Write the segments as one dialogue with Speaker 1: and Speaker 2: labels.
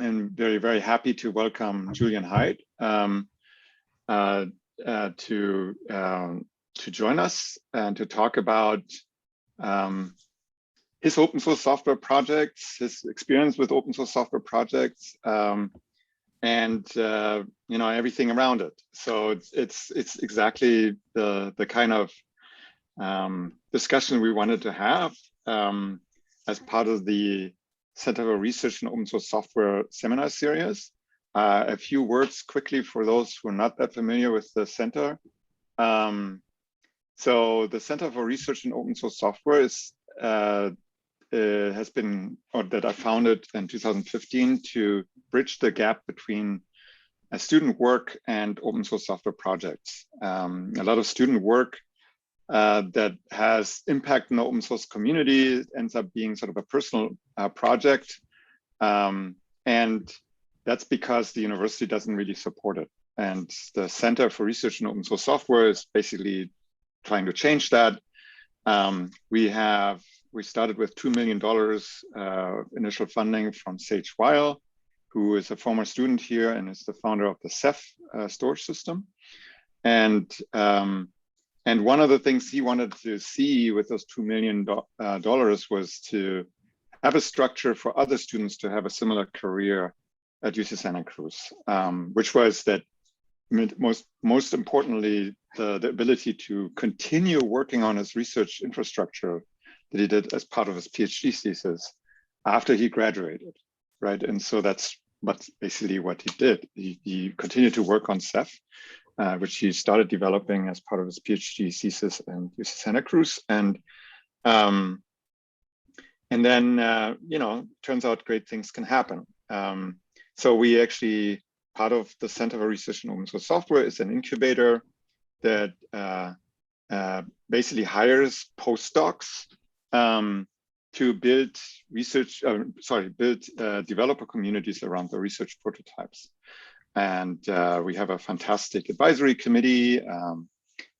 Speaker 1: I'm very, very happy to welcome Julian Hyde to join us and to talk about his open source software projects, his experience with open source software projects, and everything around it. So it's exactly the kind of discussion we wanted to have as part of the Center for Research in Open Source Software seminar series. A few words quickly for those who are not that familiar with the center. So the Center for Research in Open Source Software has been, or that I founded in 2015 to bridge the gap between student work and open source software projects. A lot of student work that has impact in the open source community ends up being sort of a personal project. And that's because the university doesn't really support it. And the Center for Research in Open Source Software is basically trying to change that. We started with $2 million initial funding from Sage Weil, who is a former student here and is the founder of the Ceph storage system. And one of the things he wanted to see with those $2 million was to have a structure for other students to have a similar career at UC Santa Cruz, which was that most importantly, the ability to continue working on his research infrastructure that he did as part of his PhD thesis after he graduated, right? And so that's basically what he did. He continued to work on Ceph, which he started developing as part of his PhD thesis in UC Santa Cruz. And then, turns out great things can happen. So we actually, part of the Center for Research in Open Source Software is an incubator that basically hires postdocs to build developer communities around the research prototypes. And we have a fantastic advisory committee.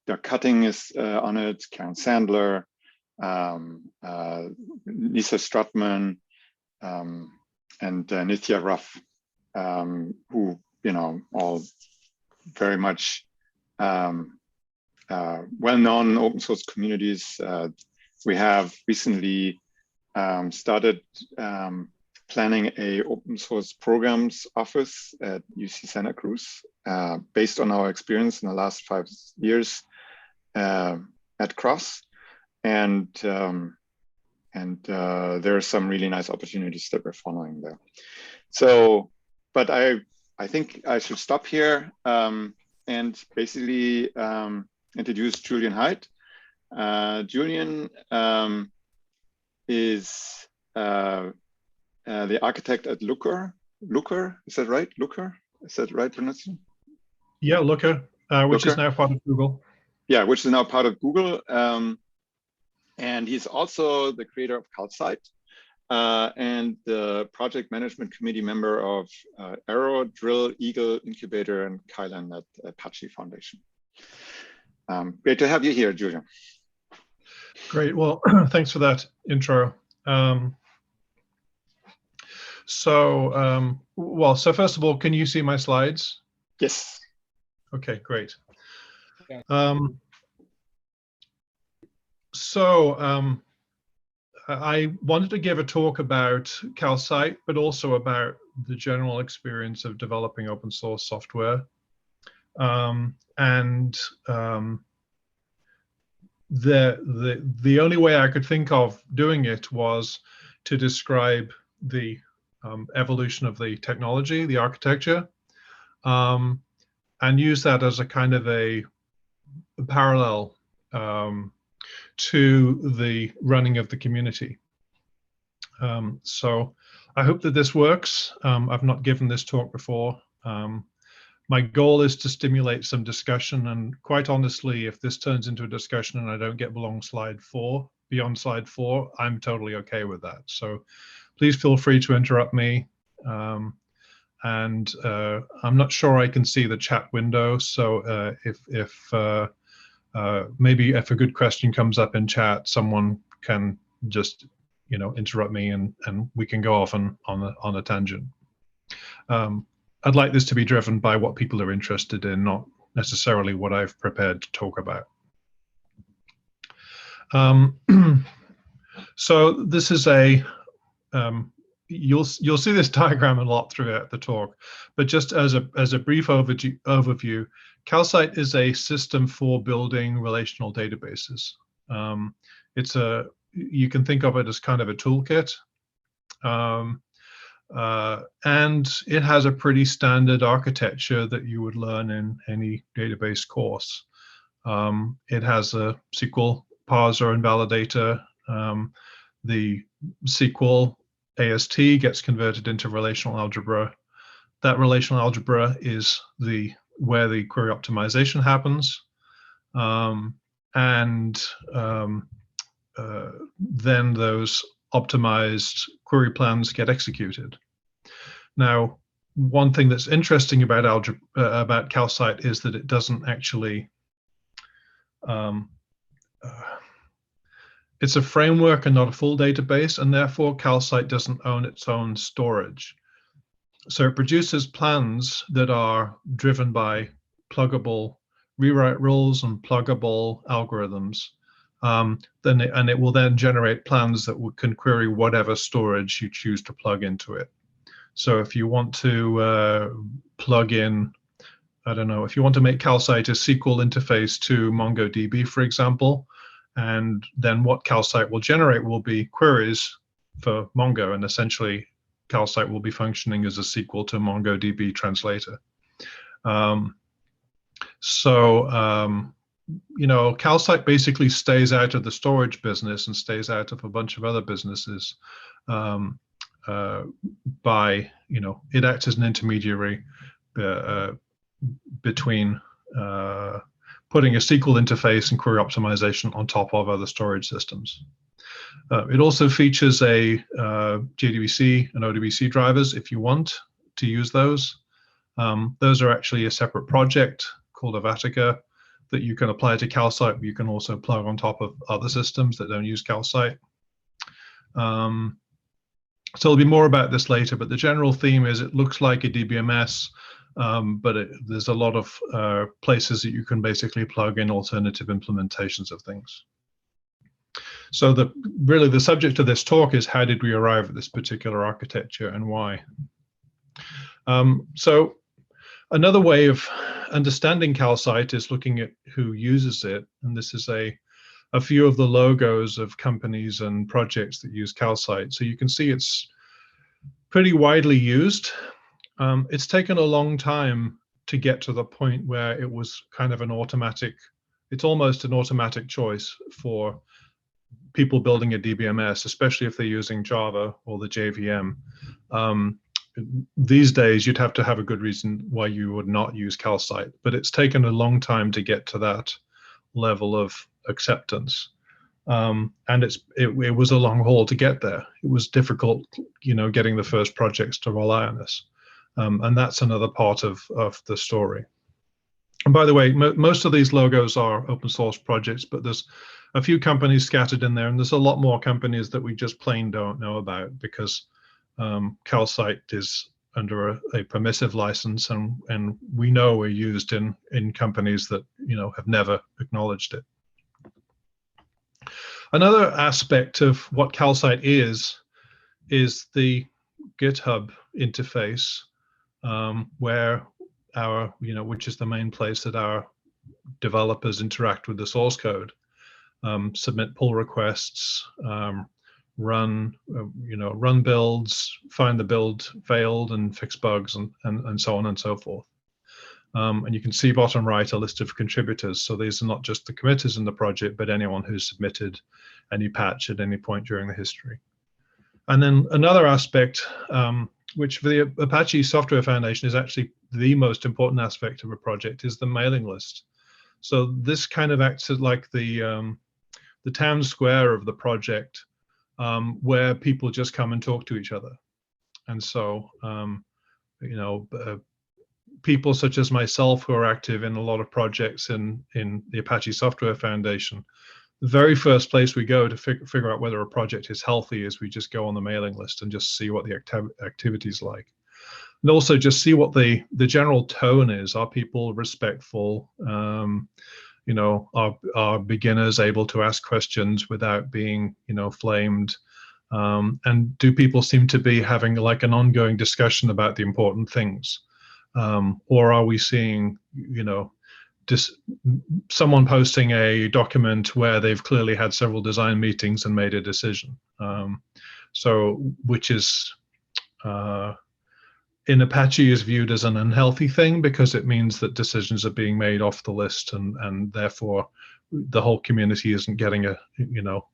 Speaker 1: Doug Cutting is on it, Karen Sandler, Lisa Strutman, and Nithya Ruff, who, all very much well-known open source communities. We have recently started planning a open source programs office at UC Santa Cruz, based on our experience in the last 5 years at Cross. And there are some really nice opportunities that we're following there. So, but I think I should stop here and basically introduce Julian Hyde. Julian is the architect at Looker. Looker, is that right? Looker, is that right pronunciation?
Speaker 2: Yeah, Looker, which is now part of Google.
Speaker 1: Yeah, which is now part of Google. And he's also the creator of Calcite and the project management committee member of Arrow, Drill, Eagle, Incubator, and Kylan at Apache Foundation. Great to have you here, Julian.
Speaker 2: Great. Well, thanks for that intro. So first of all, can you see my slides?
Speaker 1: Yes.
Speaker 2: Okay, great.
Speaker 3: Yeah.
Speaker 2: I wanted to give a talk about Calcite, but also about the general experience of developing open source software. The only way I could think of doing it was to describe the evolution of the technology, the architecture, and use that as a kind of a parallel to the running of the community. So I hope that this works. I've not given this talk before. My goal is to stimulate some discussion, and quite honestly, if this turns into a discussion and I don't get beyond slide 4, I'm totally okay with that. So please feel free to interrupt me. I'm not sure I can see the chat window, so maybe if a good question comes up in chat, someone can just interrupt me and we can go off on a tangent. I'd like this to be driven by what people are interested in, not necessarily what I've prepared to talk about. So this is a, you'll see this diagram a lot throughout the talk, but just as a brief overview, Calcite is a system for building relational databases. You can think of it as kind of a toolkit. And it has a pretty standard architecture that you would learn in any database course. It has a SQL parser and validator. The SQL AST gets converted into relational algebra. That relational algebra is where the query optimization happens. Then those optimized query plans get executed. Now, one thing that's interesting about Calcite is that it doesn't actually, it's a framework and not a full database, and therefore Calcite doesn't own its own storage. So it produces plans that are driven by pluggable rewrite rules and pluggable algorithms. And it will then generate plans that can query whatever storage you choose to plug into it. So if you want to plug in, I don't know, if you want to make Calcite a SQL interface to MongoDB, for example, and then what Calcite will generate will be queries for Mongo, and essentially Calcite will be functioning as a SQL to MongoDB translator. You know, Calcite basically stays out of the storage business and stays out of a bunch of other businesses by, you know, it acts as an intermediary between putting a SQL interface and query optimization on top of other storage systems. It also features a JDBC and ODBC drivers if you want to use those. Those are actually a separate project called Avatica that you can apply to Calcite, but you can also plug on top of other systems that don't use Calcite. So there'll be more about this later, but the general theme is it looks like a DBMS, but there's a lot of places that you can basically plug in alternative implementations of things. So really the subject of this talk is how did we arrive at this particular architecture and why? So another way of understanding Calcite is looking at who uses it, and this is a few of the logos of companies and projects that use Calcite. So you can see it's pretty widely used. It's taken a long time to get to the point where it was kind of an automatic, it's almost an automatic choice for people building a DBMS, especially if they're using Java or the JVM. These days, you'd have to have a good reason why you would not use Calcite, but it's taken a long time to get to that level of acceptance. And it was a long haul to get there. It was difficult, you know, getting the first projects to rely on this. And that's another part of the story. And by the way, most of these logos are open source projects, but there's a few companies scattered in there, and there's a lot more companies that we just plain don't know about because Calcite is under a permissive license, and we know we're used in companies that, you know, have never acknowledged it. Another aspect of what Calcite is the GitHub interface, where our, you know, which is the main place that our developers interact with the source code, submit pull requests, run builds, find the build failed and fix bugs, and so on and so forth. And you can see bottom right a list of contributors. So these are not just the committers in the project, but anyone who's submitted any patch at any point during the history. And then another aspect, which for the Apache Software Foundation is actually the most important aspect of a project, is the mailing list. So this kind of acts as like the town square of the project, where people just come and talk to each other. And so, you know, people such as myself who are active in a lot of projects in the Apache Software Foundation, the very first place we go to figure out whether a project is healthy is we just go on the mailing list and just see what the activity is like. and also just see what the general tone is. Are people respectful? You know, are beginners able to ask questions without being, you know, flamed? And do people seem to be having like an ongoing discussion about the important things? Or are we seeing, you know, someone posting a document where they've clearly had several design meetings and made a decision? So which is, in Apache, is viewed as an unhealthy thing because it means that decisions are being made off the list, and therefore the whole community isn't getting a, you know,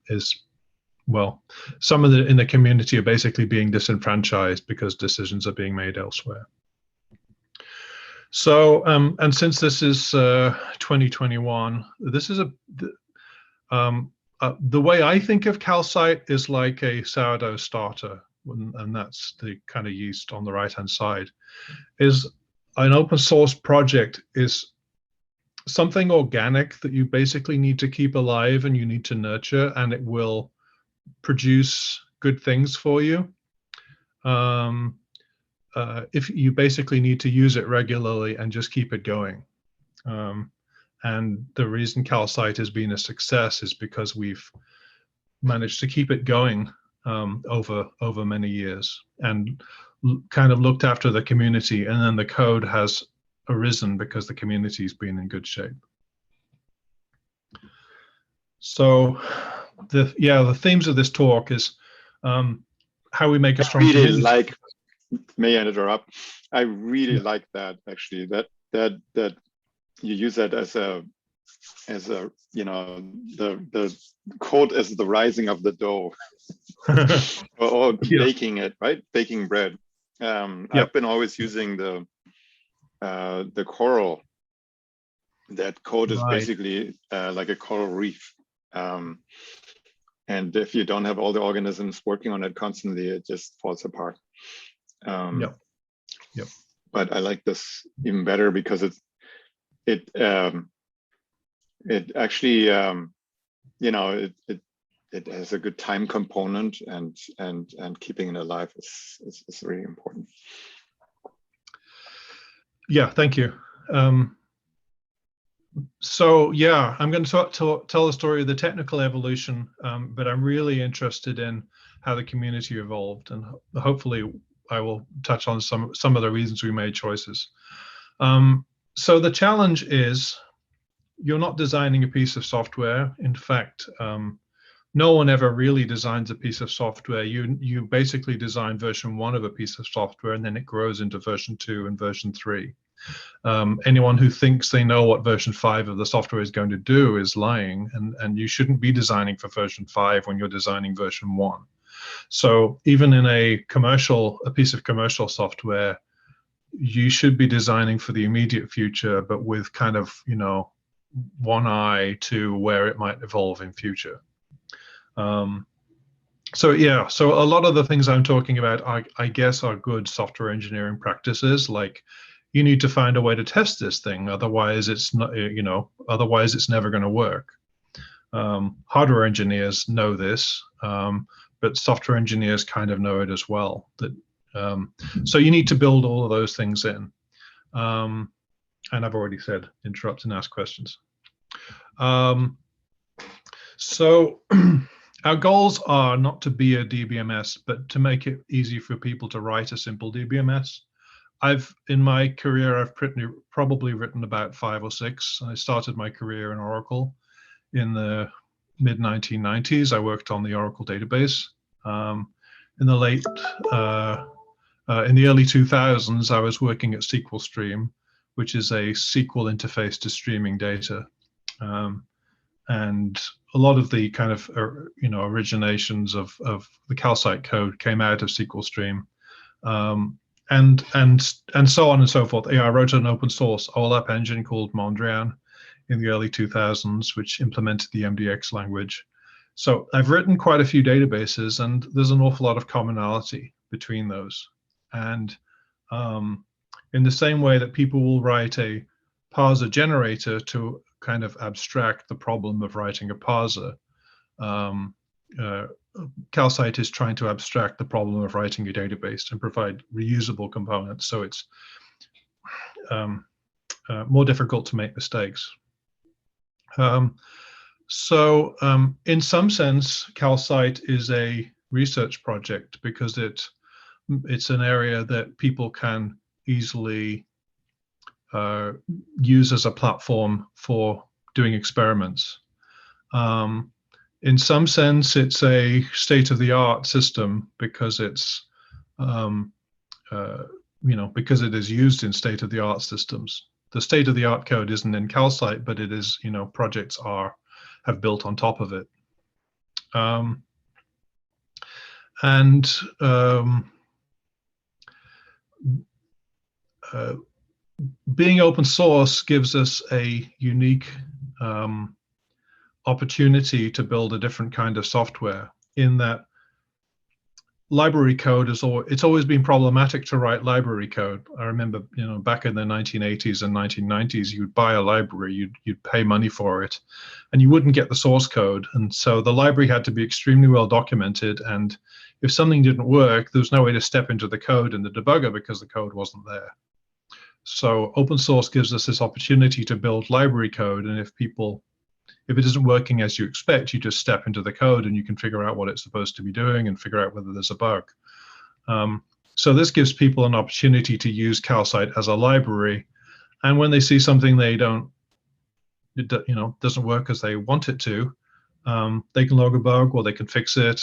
Speaker 2: well, some of in the community are basically being disenfranchised because decisions are being made elsewhere. So, and since this is 2021, this is the way I think of Calcite is like a sourdough starter, and that's the kind of yeast on the right-hand side. Is an open source project is something organic that you basically need to keep alive and you need to nurture, and it will produce good things for you. If you basically need to use it regularly and just keep it going. And the reason Calcite has been a success is because we've managed to keep it going over many years and kind of looked after the community, and then the code has arisen because the community's been in good shape. So the themes of this talk is how we make a strong community.
Speaker 1: May I interrupt? I really like that, actually, that you use that as a you know, the code as the rising of the dough, or baking it, right? Baking bread. I've been always using the coral. That code is basically like a coral reef. And if you don't have all the organisms working on it constantly, it just falls apart. But I like this even better because it actually you know, it has a good time component, and keeping it alive is really important.
Speaker 2: Yeah, thank you. So yeah, I'm going to tell the story of the technical evolution, but I'm really interested in how the community evolved, and hopefully I will touch on some of the reasons we made choices. So the challenge is you're not designing a piece of software. In fact, no one ever really designs a piece of software. You basically design version 1 of a piece of software, and then it grows into version 2 and version 3. Anyone who thinks they know what version 5 of the software is going to do is lying, and you shouldn't be designing for version 5 when you're designing version 1. So even in a piece of commercial software, you should be designing for the immediate future, but with kind of, you know, one eye to where it might evolve in future. So yeah, so a lot of the things I'm talking about, I guess, are good software engineering practices. Like, you need to find a way to test this thing, otherwise it's not, you know, otherwise it's never going to work. Hardware engineers know this, but software engineers kind of know it as well. So you need to build all of those things in. And I've already said interrupt and ask questions. So our goals are not to be a DBMS, but to make it easy for people to write a simple DBMS. In my career, I've probably written about 5 or 6. I started my career in Oracle in the mid-1990s. I worked on the Oracle database. In the early 2000s, I was working at SQLstream, which is a SQL interface to streaming data. And a lot of the kind of you know, originations of the Calcite code came out of SQLstream, and so on and so forth. Yeah, I wrote an open source OLAP engine called Mondrian in the early 2000s, which implemented the MDX language. So I've written quite a few databases, and there's an awful lot of commonality between those. And in the same way that people will write a parser generator to kind of abstract the problem of writing a parser, Calcite is trying to abstract the problem of writing a database and provide reusable components, so it's more difficult to make mistakes. In some sense, Calcite is a research project because it's an area that people can easily use as a platform for doing experiments. In some sense, it's a state-of-the-art system because it's, because it is used in state-of-the-art systems. The state-of-the-art code isn't in Calcite, but it is, projects have built on top of it. Being open source gives us a unique opportunity to build a different kind of software, in that library code it's always been problematic to write library code. I remember, back in the 1980s and 1990s, you'd buy a library, you'd pay money for it, and you wouldn't get the source code. And so the library had to be extremely well documented. And if something didn't work, there was no way to step into the code in the debugger because the code wasn't there. So open source gives us this opportunity to build library code. And if it isn't working as you expect, you just step into the code and you can figure out what it's supposed to be doing and figure out whether there's a bug. So this gives people an opportunity to use Calcite as a library. And when they see something doesn't work as they want it to, they can log a bug, or they can fix it.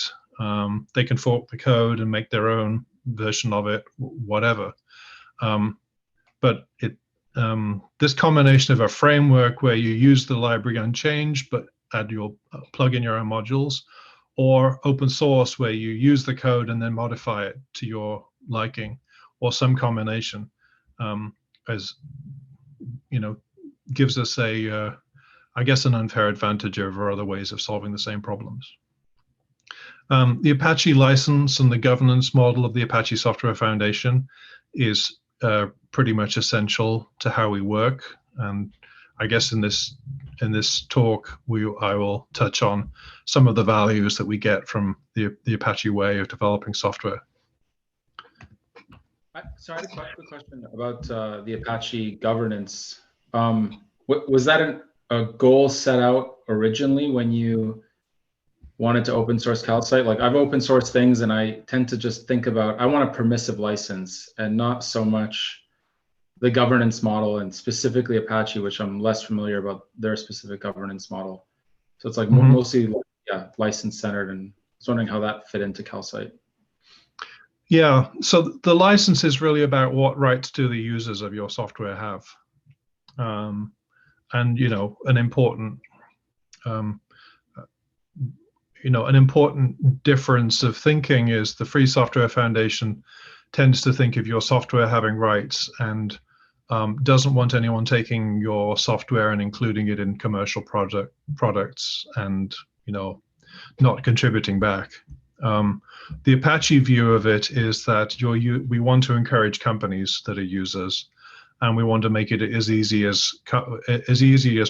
Speaker 2: They can fork the code and make their own version of it, whatever. But this combination of a framework where you use the library unchanged but plug in your own modules, or open source where you use the code and then modify it to your liking, or some combination, gives us I guess an unfair advantage over other ways of solving the same problems. The Apache license and the governance model of the Apache Software Foundation is pretty much essential to how we work, and I guess in this talk I will touch on some of the values that we get from the Apache way of developing software.
Speaker 3: So I had a quick question about the Apache governance. Was that a goal set out originally when you wanted to open source Calcite? Like, I've open sourced things and I tend to just think about, I want a permissive license and not so much the governance model, and specifically Apache, which I'm less familiar about their specific governance model. So it's like mostly license centered, and I was wondering how that fit into Calcite.
Speaker 2: Yeah, so the license is really about what rights do the users of your software have. And an important an important difference of thinking is the Free Software Foundation tends to think of your software having rights, and doesn't want anyone taking your software and including it in commercial products and not contributing back. The Apache view of it is that we want to encourage companies that are users, and we want to make it as easy as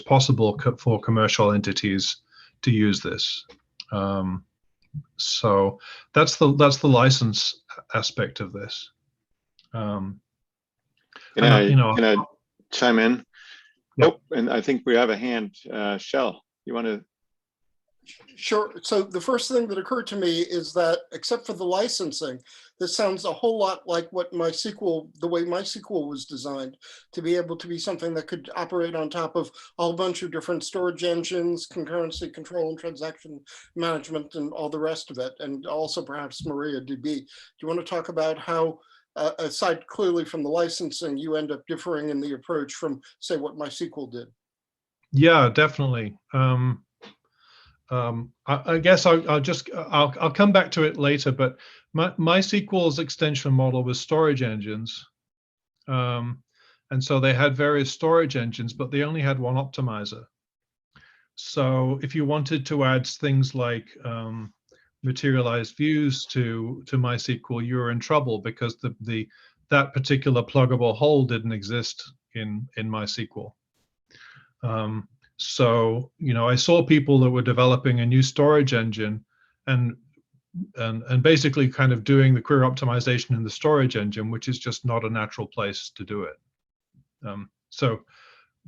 Speaker 2: possible for commercial entities to use this. So that's the license aspect of this.
Speaker 1: Can I chime in?
Speaker 2: Yeah.
Speaker 1: Oh, and I think we have a hand. Shell, you want to?
Speaker 4: Sure. So the first thing that occurred to me is that, except for the licensing, this sounds a whole lot like what the way MySQL was designed, to be able to be something that could operate on top of a whole bunch of different storage engines, concurrency control and transaction management, and all the rest of it, and also perhaps MariaDB. Do you want to talk about how, aside clearly from the licensing, you end up differing in the approach from, say, what MySQL did?
Speaker 2: Yeah, definitely. I guess I'll come back to it later, but MySQL's extension model was storage engines. And so they had various storage engines, but they only had one optimizer. So if you wanted to add things like materialized views to MySQL, you were in trouble because that particular pluggable hole didn't exist in MySQL. So, I saw people that were developing a new storage engine, and basically kind of doing the query optimization in the storage engine, which is just not a natural place to do it. So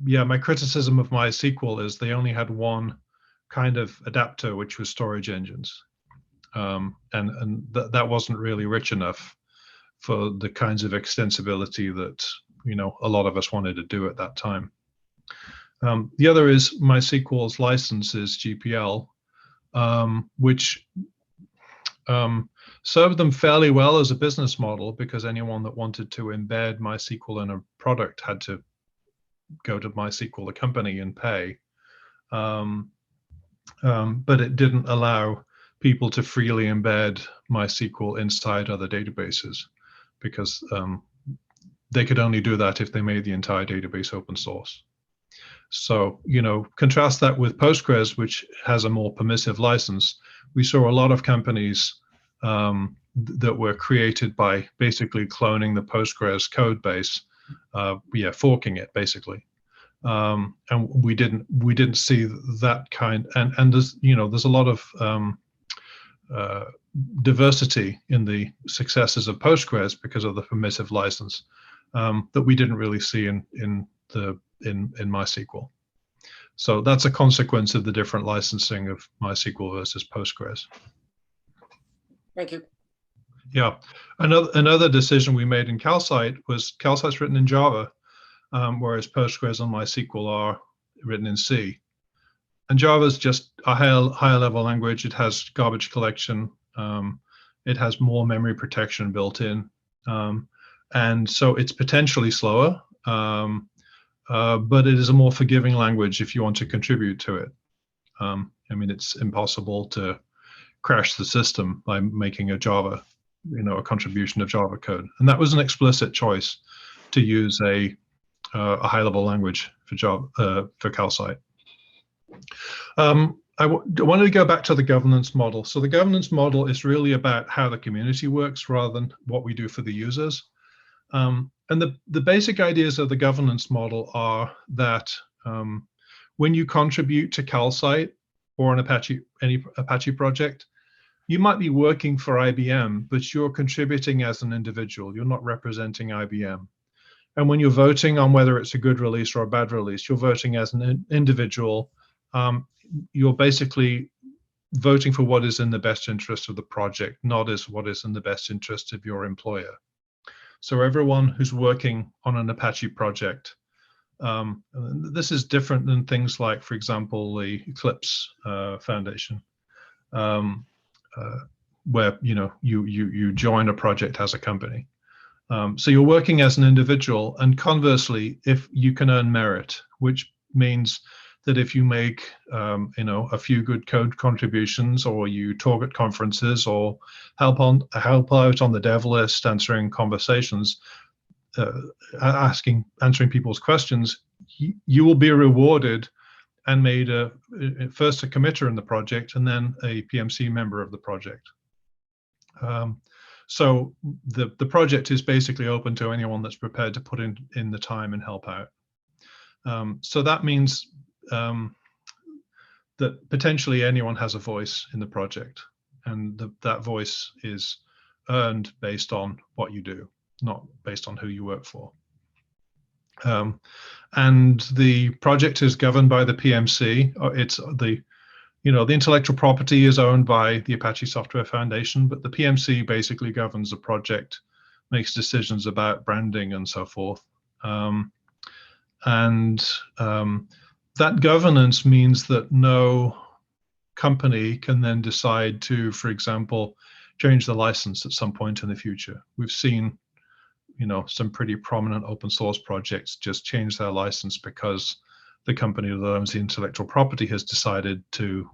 Speaker 2: yeah, my criticism of MySQL is they only had one kind of adapter, which was storage engines. And that wasn't really rich enough for the kinds of extensibility that, you know, a lot of us wanted to do at that time. The other is MySQL's license is GPL, which served them fairly well as a business model, because anyone that wanted to embed MySQL in a product had to go to MySQL, the company, and pay. But it didn't allow people to freely embed MySQL inside other databases, because they could only do that if they made the entire database open source. So, you know, contrast that with Postgres, which has a more permissive license. We saw a lot of companies that were created by basically cloning the Postgres code base, forking it basically. And we didn't see that kind, and there's, you know, there's a lot of diversity in the successes of Postgres because of the permissive license that we didn't really see in MySQL. So that's a consequence of the different licensing of MySQL versus Postgres.
Speaker 4: Thank you.
Speaker 2: Yeah, another decision we made in Calcite was Calcite's written in Java, whereas Postgres and MySQL are written in C. And Java is just a higher level language. It has garbage collection. It has more memory protection built in. And so it's potentially slower, but it is a more forgiving language if you want to contribute to it. I mean, it's impossible to crash the system by making a Java, you know, a contribution of Java code. And that was an explicit choice to use a high-level language for Java, for Calcite. I wanted to go back to the governance model. So the governance model is really about how the community works rather than what we do for the users. And the basic ideas of the governance model are that when you contribute to Calcite or an any Apache project, you might be working for IBM, but you're contributing as an individual. You're not representing IBM. And when you're voting on whether it's a good release or a bad release, you're voting as an individual. You're basically voting for what is in the best interest of the project, not as what is in the best interest of your employer. So everyone who's working on an Apache project, this is different than things like, for example, the Eclipse Foundation, where you join a project as a company. So you're working as an individual, and conversely, if you can earn merit, which means that if you make a few good code contributions, or you talk at conferences, or help out on the dev list, answering conversations, answering people's questions, you will be rewarded and made first a committer in the project and then a PMC member of the project. So the project is basically open to anyone that's prepared to put in the time and help out. So that means that potentially anyone has a voice in the project, and that voice is earned based on what you do, not based on who you work for. And the project is governed by the PMC. It's the intellectual property is owned by the Apache Software Foundation, but the PMC basically governs the project, makes decisions about branding and so forth. That governance means that no company can then decide to, for example, change the license at some point in the future. We've seen, some pretty prominent open source projects just change their license because the company that owns the intellectual property has decided to,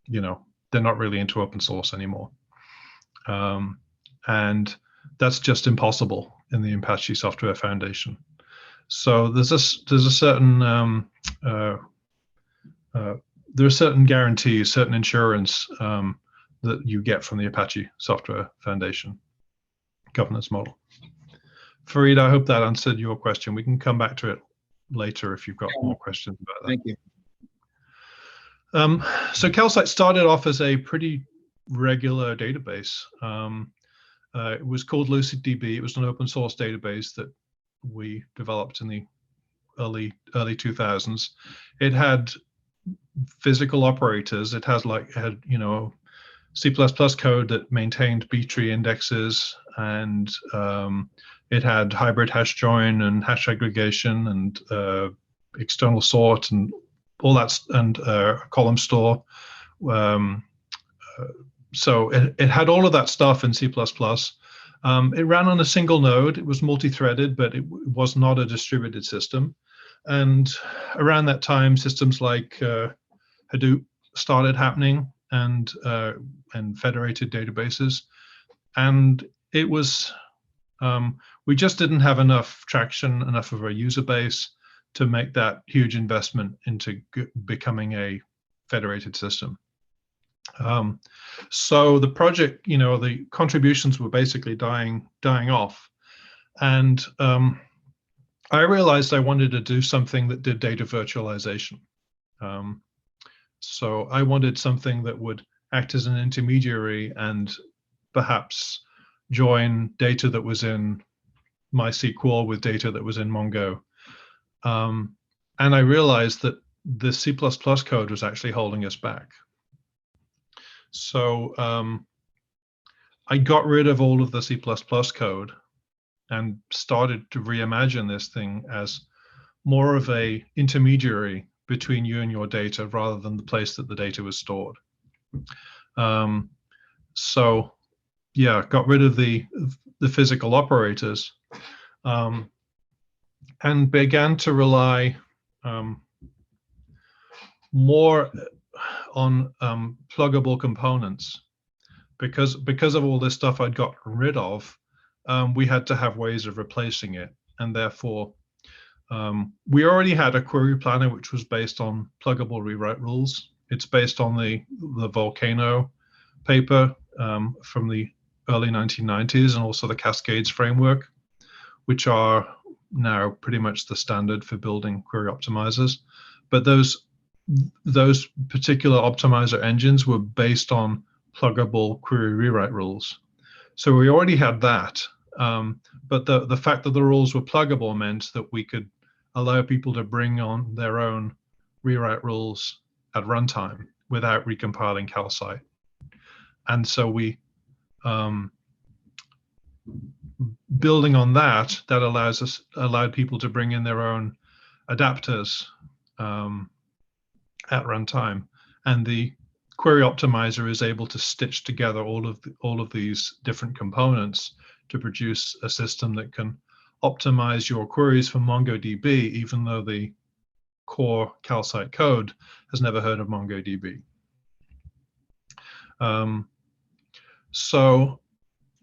Speaker 2: they're not really into open source anymore. And that's just impossible in the Apache Software Foundation. So there's a certain there are certain guarantees, certain insurance that you get from the Apache Software Foundation governance model. Fareed, I hope that answered your question. We can come back to it later if you've got more questions about that.
Speaker 3: Thank you.
Speaker 2: So Calcite started off as a pretty regular database. It was called LucidDB. It was an open source database that we developed in the early 2000s. It had physical operators. It had C++ code that maintained B-tree indexes, and it had hybrid hash join and hash aggregation and external sort and all that, and column store. So it had all of that stuff in C++. It ran on a single node. It was multi-threaded, but it was not a distributed system. And around that time, systems like Hadoop started happening, and federated databases. And it was, we just didn't have enough traction, enough of a user base to make that huge investment into becoming a federated system. So the project, the contributions were basically dying off. And I realized I wanted to do something that did data virtualization. So I wanted something that would act as an intermediary and perhaps join data that was in MySQL with data that was in Mongo. And I realized that the C++ code was actually holding us back. So I got rid of all of the C++ code and started to reimagine this thing as more of a intermediary between you and your data rather than the place that the data was stored. So yeah, got rid of the physical operators and began to rely more on pluggable components. Because of all this stuff I'd gotten rid of, we had to have ways of replacing it. And therefore, we already had a query planner which was based on pluggable rewrite rules. It's based on the Volcano paper from the early 1990s, and also the Cascades framework, which are now pretty much the standard for building query optimizers. But those particular optimizer engines were based on pluggable query rewrite rules. So we already had that. But the fact that the rules were pluggable meant that we could allow people to bring on their own rewrite rules at runtime without recompiling Calcite. And so we, building on that allowed people to bring in their own adapters at runtime. And the query optimizer is able to stitch together all of these different components to produce a system that can optimize your queries for MongoDB, even though the core Calcite code has never heard of MongoDB. So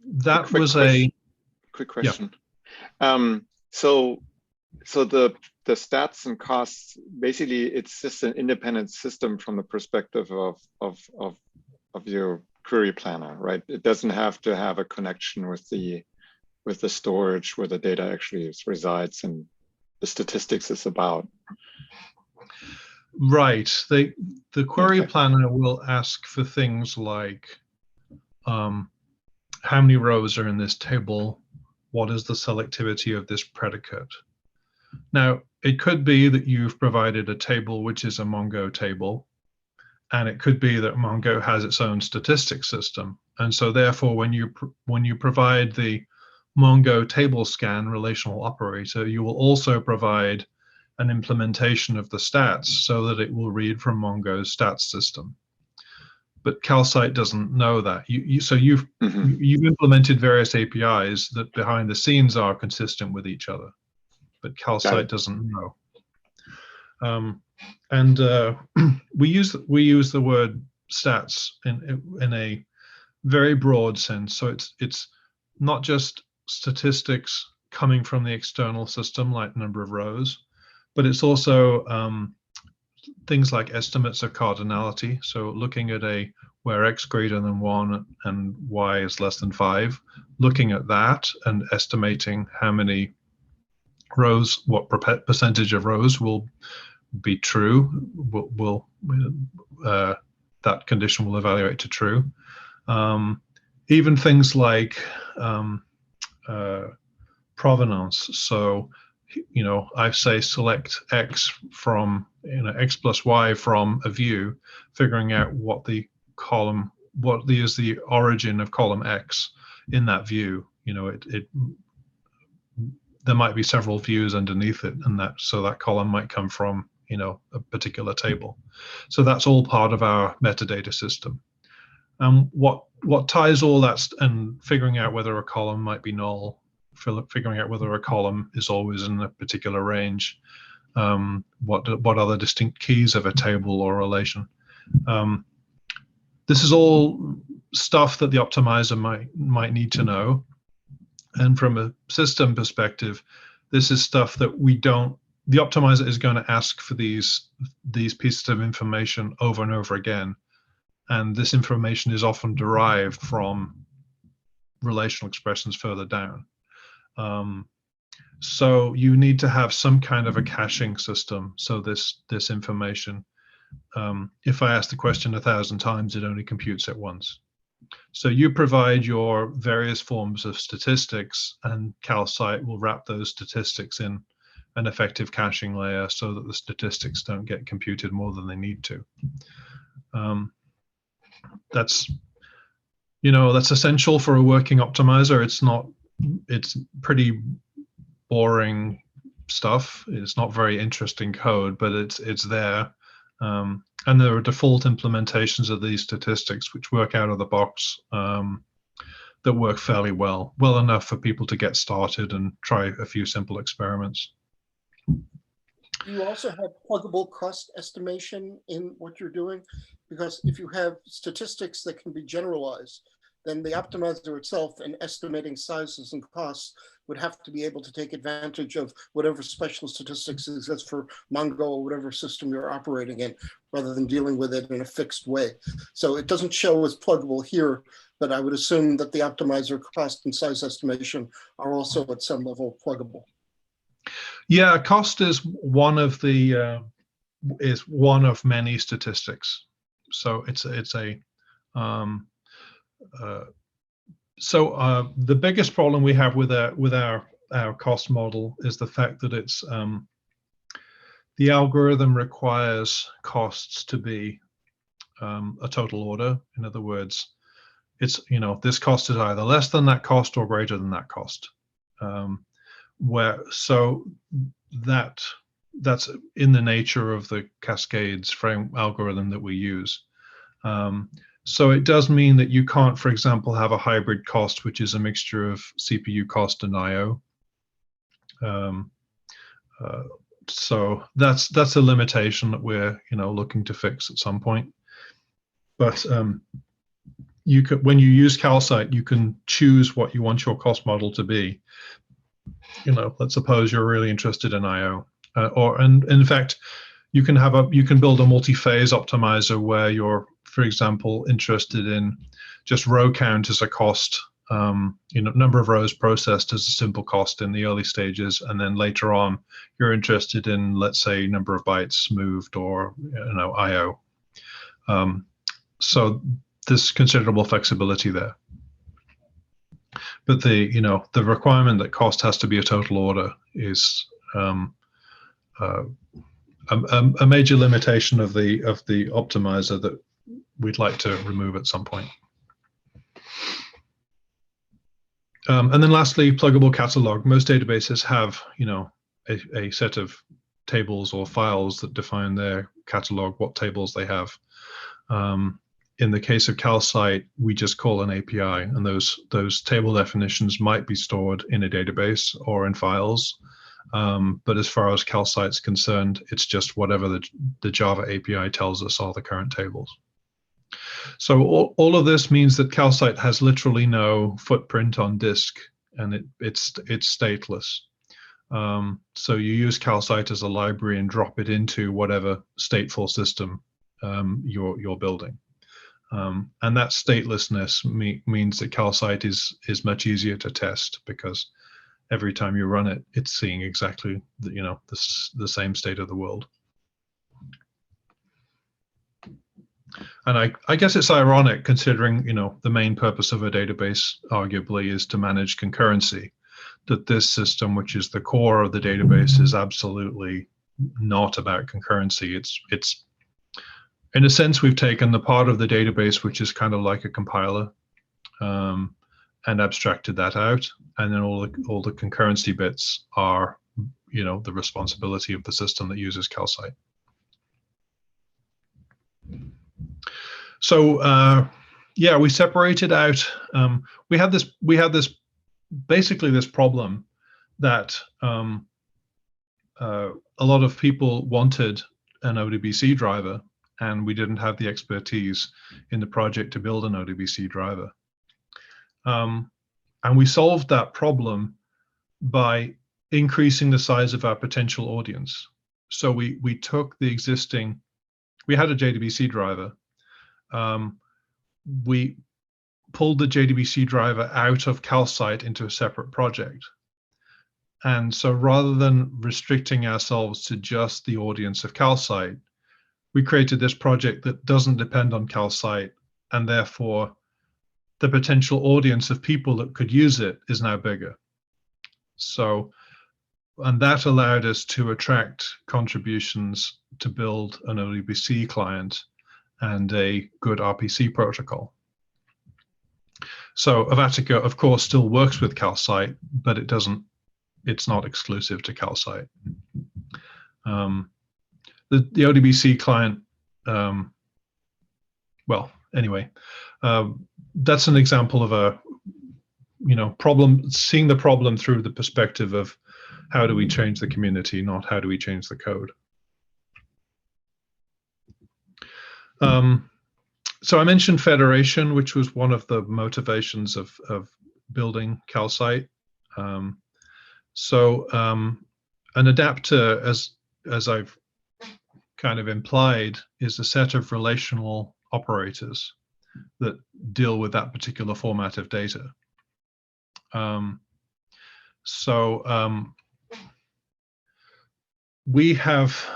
Speaker 2: that was a
Speaker 1: quick question. Yeah. So the stats and costs, basically, it's just an independent system from the perspective of your query planner, right? It doesn't have to have a connection with the storage where the data actually resides and the statistics is about.
Speaker 2: Right. The query planner will ask for things like how many rows are in this table? What is the selectivity of this predicate? Now, it could be that you've provided a table which is a Mongo table, and it could be that Mongo has its own statistics system. And so therefore, when you provide the Mongo table scan relational operator, you will also provide an implementation of the stats so that it will read from Mongo's stats system. But Calcite doesn't know that. You've implemented various APIs that behind the scenes are consistent with each other, but Calcite doesn't know. We use the word stats in a very broad sense. So it's not just statistics coming from the external system, like number of rows, but it's also things like estimates of cardinality. So looking at where x greater than 1 and y is less than 5, looking at that and estimating how many rows, what percentage of rows will be true, that condition will evaluate to true. Even things like provenance. So, I say select X from, X plus Y from a view, figuring out what is the origin of column X in that view. There might be several views underneath it, and so that column might come from, a particular table. So that's all part of our metadata system. What ties all that and figuring out whether a column might be null, figuring out whether a column is always in a particular range, what are the distinct keys of a table or relation. This is all stuff that the optimizer might need to know. And from a system perspective, this is stuff that the optimizer is going to ask for these pieces of information over and over again. And this information is often derived from relational expressions further down. So you need to have some kind of a caching system. So this information, if I ask the question 1,000 times, it only computes it once. So you provide your various forms of statistics, and Calcite will wrap those statistics in an effective caching layer so that the statistics don't get computed more than they need to. That's essential for a working optimizer. It's pretty boring stuff. It's not very interesting code, but it's there. And there are default implementations of these statistics which work out of the box, that work fairly well enough for people to get started and try a few simple experiments.
Speaker 4: You also have pluggable cost estimation in what you're doing, because if you have statistics that can be generalized, then the optimizer itself in estimating sizes and costs would have to be able to take advantage of whatever special statistics exists for Mongo or whatever system you're operating in, rather than dealing with it in a fixed way. So it doesn't show as pluggable here, but I would assume that the optimizer cost and size estimation are also at some level pluggable.
Speaker 2: Yeah, cost is one of many statistics. So the biggest problem we have with our cost model is the fact that it's the algorithm requires costs to be a total order. In other words, it's this cost is either less than that cost or greater than that cost. That's in the nature of the Cascades frame algorithm that we use. So it does mean that you can't, for example, have a hybrid cost, which is a mixture of CPU cost and I/O. So that's a limitation that we're looking to fix at some point. But when you use Calcite, you can choose what you want your cost model to be. Let's suppose you're really interested in I/O, and in fact, you can build a multi-phase optimizer where you're, for example, interested in just row count as a cost, number of rows processed as a simple cost in the early stages, and then later on you're interested in, let's say, number of bytes moved or I/O. So there's considerable flexibility there. But the requirement that cost has to be a total order is a major limitation of the optimizer that we'd like to remove at some point. And then lastly, pluggable catalog. Most databases have a set of tables or files that define their catalog, what tables they have. In the case of Calcite, we just call an API, and those table definitions might be stored in a database or in files. But as far as Calcite's concerned, it's just whatever the Java API tells us are the current tables. So all of this means that Calcite has literally no footprint on disk, and it's stateless. So you use Calcite as a library and drop it into whatever stateful system you're building. And that statelessness means that Calcite is much easier to test, because every time you run it, it's seeing exactly the same state of the world. And I guess it's ironic considering, the main purpose of a database arguably is to manage concurrency, that this system, which is the core of the database, is absolutely not about concurrency. It's in a sense, we've taken the part of the database which is kind of like a compiler, and abstracted that out, and then all the concurrency bits are, the responsibility of the system that uses Calcite. So yeah, we separated out. We had this basically this problem that a lot of people wanted an ODBC driver, and we didn't have the expertise in the project to build an ODBC driver. And we solved that problem by increasing the size of our potential audience. So we took the existing, we had a JDBC driver. We pulled the JDBC driver out of Calcite into a separate project. And so rather than restricting ourselves to just the audience of Calcite, we created this project that doesn't depend on Calcite, and therefore the potential audience of people that could use it is now bigger. So, and that allowed us to attract contributions to build an ODBC client and a good RPC protocol. So Avatica, of course, still works with Calcite, but it's not exclusive to Calcite. The ODBC client, well, anyway, that's an example of a, problem, seeing the problem through the perspective of how do we change the community, not how do we change the code. So I mentioned federation, which was one of the motivations of building Calcite. So an adapter, as I've kind of implied, is a set of relational operators that deal with that particular format of data. We have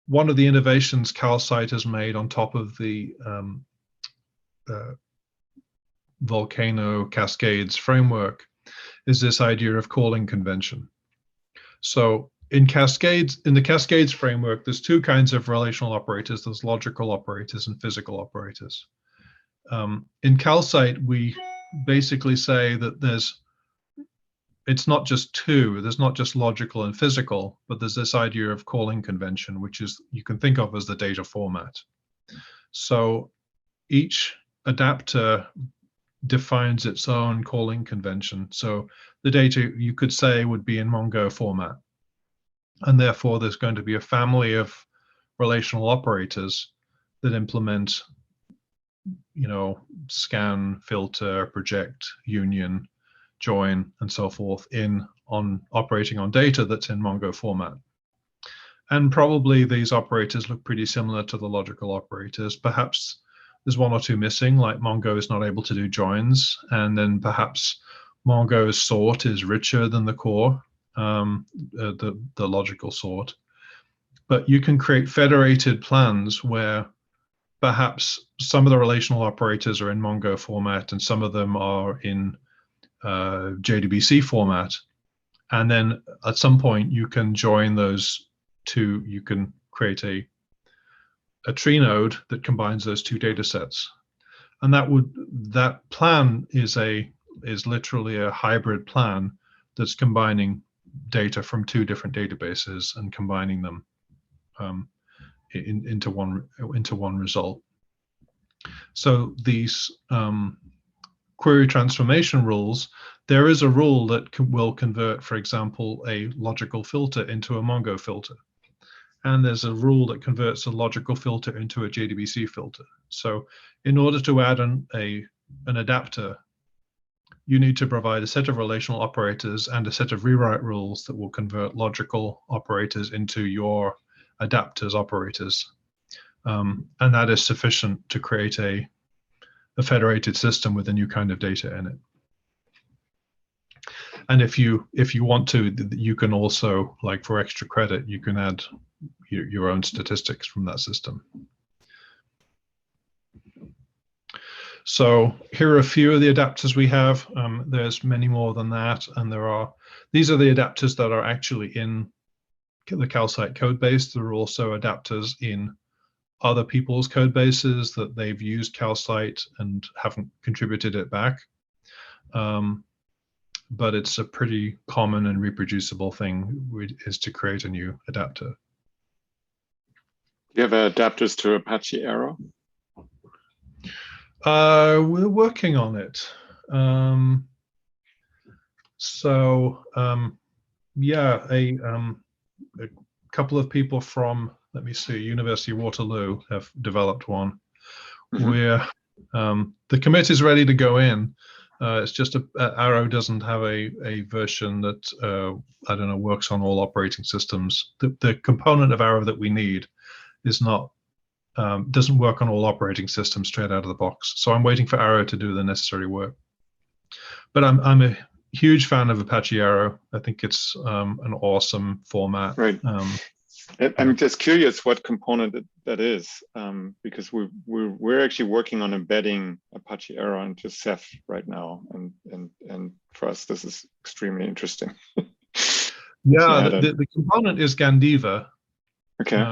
Speaker 2: one of the innovations Calcite has made on top of the Volcano Cascades framework is this idea of calling convention. So in the Cascades framework, there's two kinds of relational operators. There's logical operators and physical operators. In Calcite, we basically say that it's not just two, there's not just logical and physical, but there's this idea of calling convention, which is, you can think of as the data format. So each adapter defines its own calling convention. So the data, you could say, would be in Mongo format. And therefore, there's going to be a family of relational operators that implement, scan, filter, project, union, join, and so forth operating on data that's in Mongo format. And probably these operators look pretty similar to the logical operators. Perhaps there's one or two missing, like Mongo is not able to do joins, and then perhaps Mongo's sort is richer than the core, the logical sort. But you can create federated plans where perhaps some of the relational operators are in Mongo format and some of them are in JDBC format. And then at some point you can join those two, you can create a tree node that combines those two data sets. And that plan is literally a hybrid plan that's combining data from two different databases and combining them into one result. So these query transformation rules, there is a rule that will convert, for example, a logical filter into a Mongo filter. And there's a rule that converts a logical filter into a JDBC filter. So in order to add an adapter, you need to provide a set of relational operators and a set of rewrite rules that will convert logical operators into your adapter's operators. And that is sufficient to create a federated system with a new kind of data in it. And if you want to, you can also, like for extra credit, you can add your own statistics from that system. So here are a few of the adapters we have. There's many more than that, and these are the adapters that are actually in the Calcite code base. There are also adapters in other people's code bases that they've used Calcite and haven't contributed it back. But it's a pretty common and reproducible thing, is to create a new adapter.
Speaker 1: Do you have adapters to Apache Arrow?
Speaker 2: We're working on it. Yeah, a couple of people from, let me see, University of Waterloo have developed one. Where the commit is ready to go in. It's just Arrow doesn't have a version that I don't know, works on all operating systems. The component of Arrow that we need is not doesn't work on all operating systems straight out of the box. So I'm waiting for Arrow to do the necessary work. But I'm a huge fan of Apache Arrow. I think it's an awesome format.
Speaker 1: Right. I'm just curious what component that is, because we're actually working on embedding Apache Arrow into Ceph right now, and for us this is extremely interesting.
Speaker 2: Yeah, the component is Gandiva.
Speaker 1: Okay.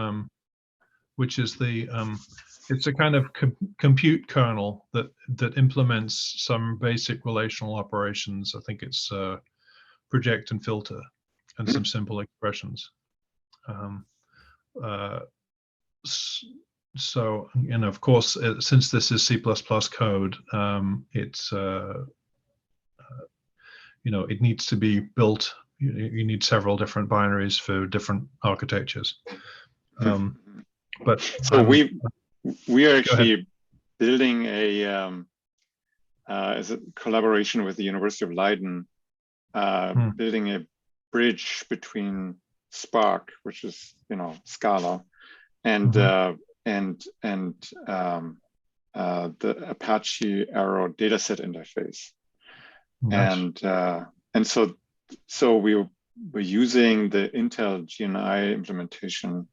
Speaker 2: Which is it's a kind of compute kernel that implements some basic relational operations. I think it's project and filter and some simple expressions. So, and of course, since this is C++ code, it's it needs to be built. You need several different binaries for different architectures. But
Speaker 1: so we are actually building as a collaboration with the University of Leiden, building a bridge between Spark, which is Scala, and the Apache Arrow dataset interface. Nice. And so we're using the Intel GNI implementation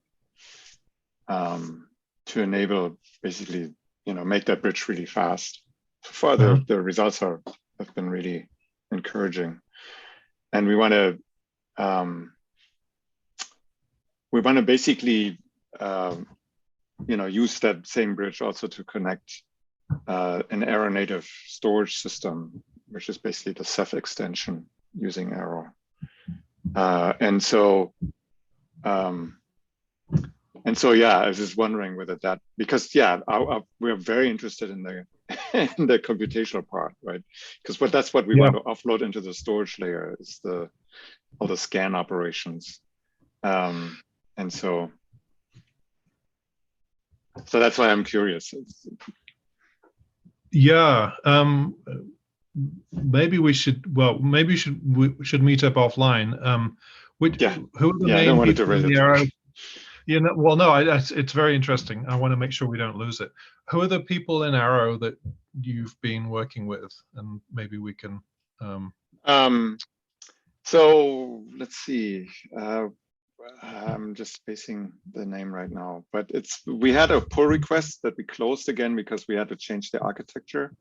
Speaker 1: to enable, basically, make that bridge really fast. So far, the results have been really encouraging, and we want to basically use that same bridge also to connect an Arrow native storage system, which is basically the Ceph extension using Arrow. And so yeah, I was just wondering whether that, because we're very interested in the in the computational part, right? Because that's what we want to offload into the storage layer, is all the scan operations. And so that's why I'm curious.
Speaker 2: Yeah. Maybe we should meet up offline. Who are the main people in the Arrow? It's very interesting. I want to make sure we don't lose it. Who are the people in Arrow that you've been working with, and maybe we can.
Speaker 1: So let's see. I'm just spacing the name right now, but we had a pull request that we closed again because we had to change the architecture.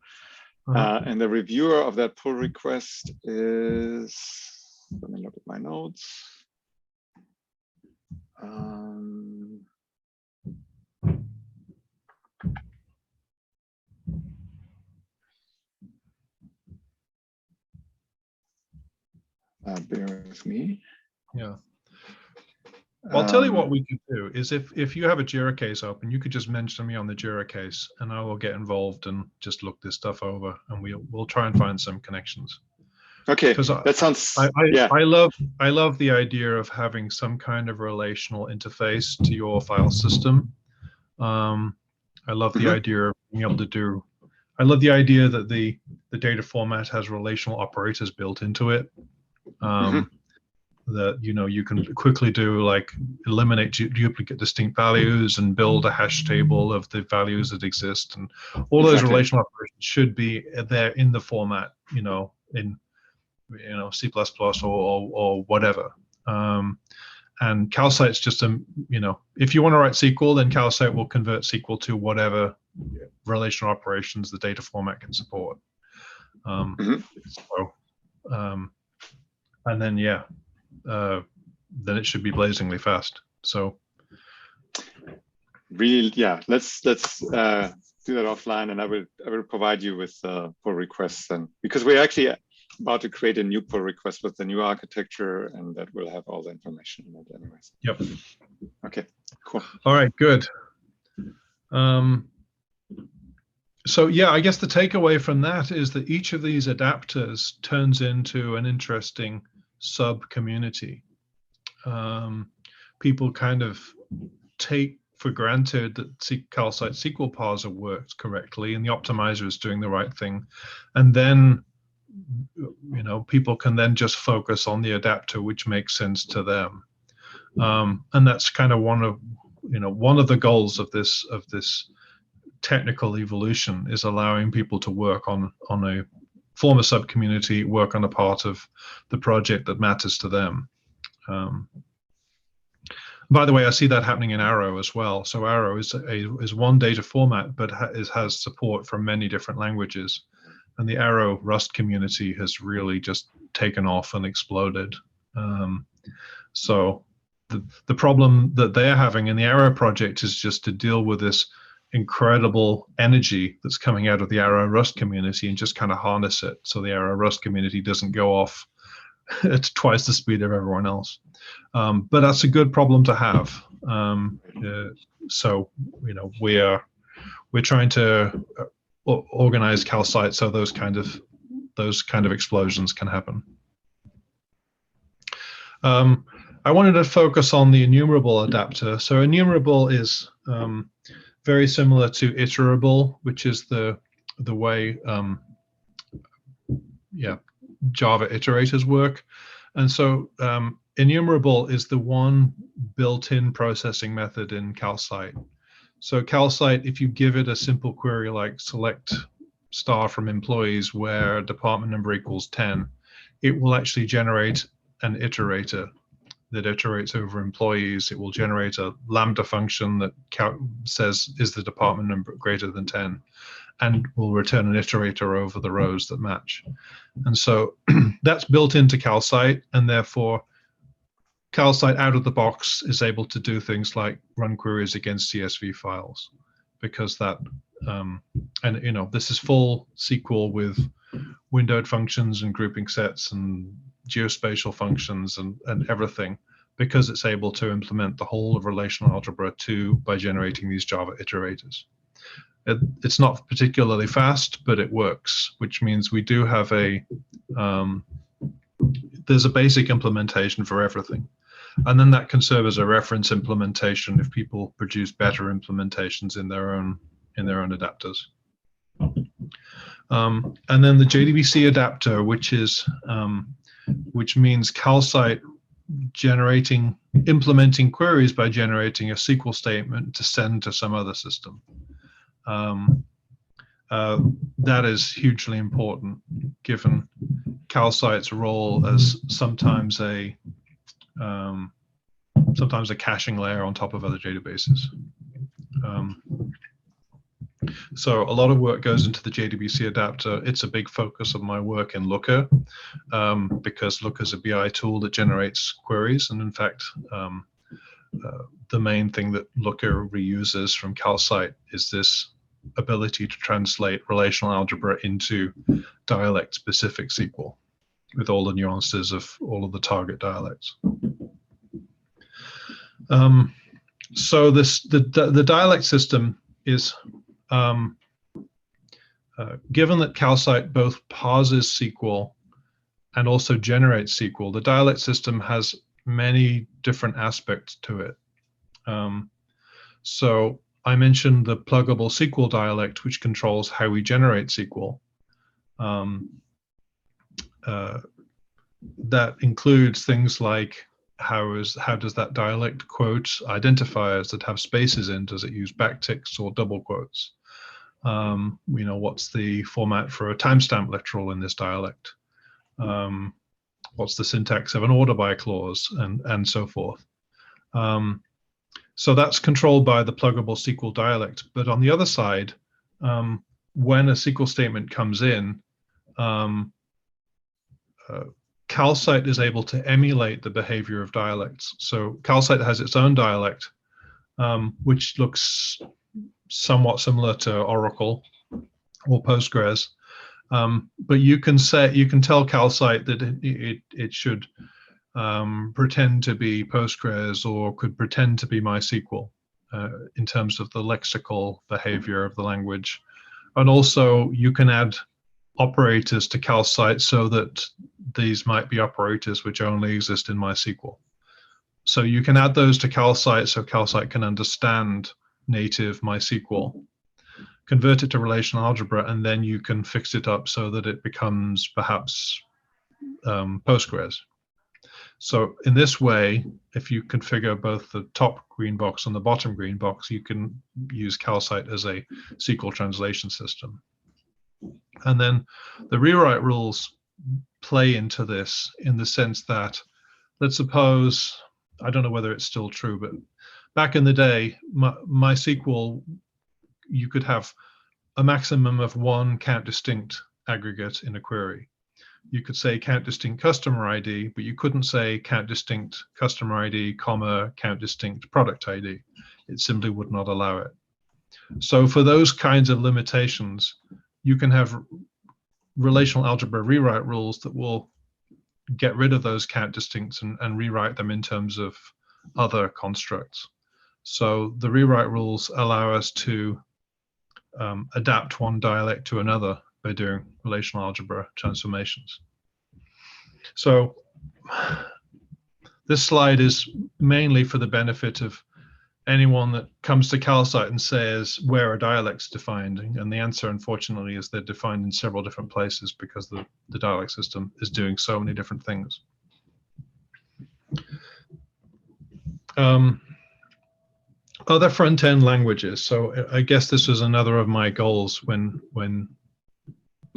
Speaker 1: And the reviewer of that pull request is, let me look at my notes. Bear with me.
Speaker 2: Yeah. Well, I'll tell you what we could do is if you have a Jira case open, you could just mention me on the Jira case, and I will get involved and just look this stuff over, and we'll try and find some connections.
Speaker 1: Okay, that sounds.
Speaker 2: I love the idea of having some kind of relational interface to your file system. I love the idea of being able to do. I love the idea that the data format has relational operators built into it. That you can quickly do, like, eliminate duplicate distinct values and build a hash table of the values that exist, and all those relational operations should be there in the format, in C++ or whatever. And Calcite's just if you want to write SQL, then Calcite will convert SQL to whatever relational operations the data format can support. And then then it should be blazingly fast. So
Speaker 1: really, yeah, let's do that offline, and I will provide you with pull requests, and because we're actually about to create a new pull request with the new architecture, and that will have all the information in it anyways.
Speaker 2: Yep.
Speaker 1: Okay, cool.
Speaker 2: All right, good. So yeah, I guess the takeaway from that is that each of these adapters turns into an interesting sub-community. People kind of take for granted that Calcite SQL parser works correctly and the optimizer is doing the right thing, and then people can then just focus on the adapter which makes sense to them, and that's kind of one of the goals of this technical evolution, is allowing people to work on a form a sub-community, work on a part of the project that matters to them. By the way, I see that happening in Arrow as well. So Arrow is one data format, but has support for many different languages. And the Arrow Rust community has really just taken off and exploded. So the problem that they're having in the Arrow project is just to deal with this incredible energy that's coming out of the Arrow Rust community and just kind of harness it so the Arrow Rust community doesn't go off at twice the speed of everyone else. But that's a good problem to have. So we're trying to organize Calcite so those kind of explosions can happen. I wanted to focus on the enumerable adapter. So enumerable is very similar to iterable, which is the way Java iterators work. And so enumerable is the one built-in processing method in Calcite. So Calcite, if you give it a simple query like select star from employees where department number equals 10, it will actually generate an iterator that iterates over employees. It will generate a lambda function that says, is the department number greater than 10? And will return an iterator over the rows that match. And so that's built into Calcite, and therefore Calcite out of the box is able to do things like run queries against CSV files, because that, this is full SQL with windowed functions and grouping sets and geospatial functions and everything, because it's able to implement the whole of relational algebra 2 by generating these Java iterators. It's not particularly fast, but it works, which means we do have there's a basic implementation for everything. And then that can serve as a reference implementation if people produce better implementations in their own adapters. And then the JDBC adapter, which means Calcite implementing queries by generating a SQL statement to send to some other system. That is hugely important, given Calcite's role as sometimes a caching layer on top of other databases. So a lot of work goes into the JDBC adapter. It's a big focus of my work in Looker, because Looker is a BI tool that generates queries. And in fact, the main thing that Looker reuses from Calcite is this ability to translate relational algebra into dialect-specific SQL with all the nuances of all of the target dialects. So the dialect system is, given that Calcite both parses SQL and also generates SQL, the dialect system has many different aspects to it. So I mentioned the Plugable Sql Dialect, which controls how we generate SQL. That includes things like how does that dialect quote identifiers that have spaces in? Does it use backticks or double quotes? What's the format for a timestamp literal in this dialect? What's the syntax of an order by clause, and so forth. So that's controlled by the Plugable Sql Dialect. But on the other side, when a SQL statement comes in, Calcite is able to emulate the behavior of dialects. So Calcite has its own dialect, which looks somewhat similar to Oracle or Postgres. But you can tell Calcite that it should pretend to be Postgres or could pretend to be MySQL in terms of the lexical behavior of the language. And also you can add operators to Calcite so that these might be operators which only exist in MySQL. So you can add those to Calcite so Calcite can understand native MySQL, convert it to relational algebra, and then you can fix it up so that it becomes perhaps Postgres. So in this way, if you configure both the top green box and the bottom green box, you can use Calcite as a SQL translation system. And then the rewrite rules play into this in the sense that, let's suppose, I don't know whether it's still true, but back in the day, MySQL, you could have a maximum of one count distinct aggregate in a query. You could say count distinct customer ID, but you couldn't say count distinct customer ID, comma, count distinct product ID. It simply would not allow it. So for those kinds of limitations, you can have relational algebra rewrite rules that will get rid of those count distincts and rewrite them in terms of other constructs. So the rewrite rules allow us to adapt one dialect to another by doing relational algebra transformations. So this slide is mainly for the benefit of anyone that comes to Calcite and says, where are dialects defined? And the answer, unfortunately, is they're defined in several different places because the dialect system is doing so many different things. Other front-end languages. So I guess this was another of my goals when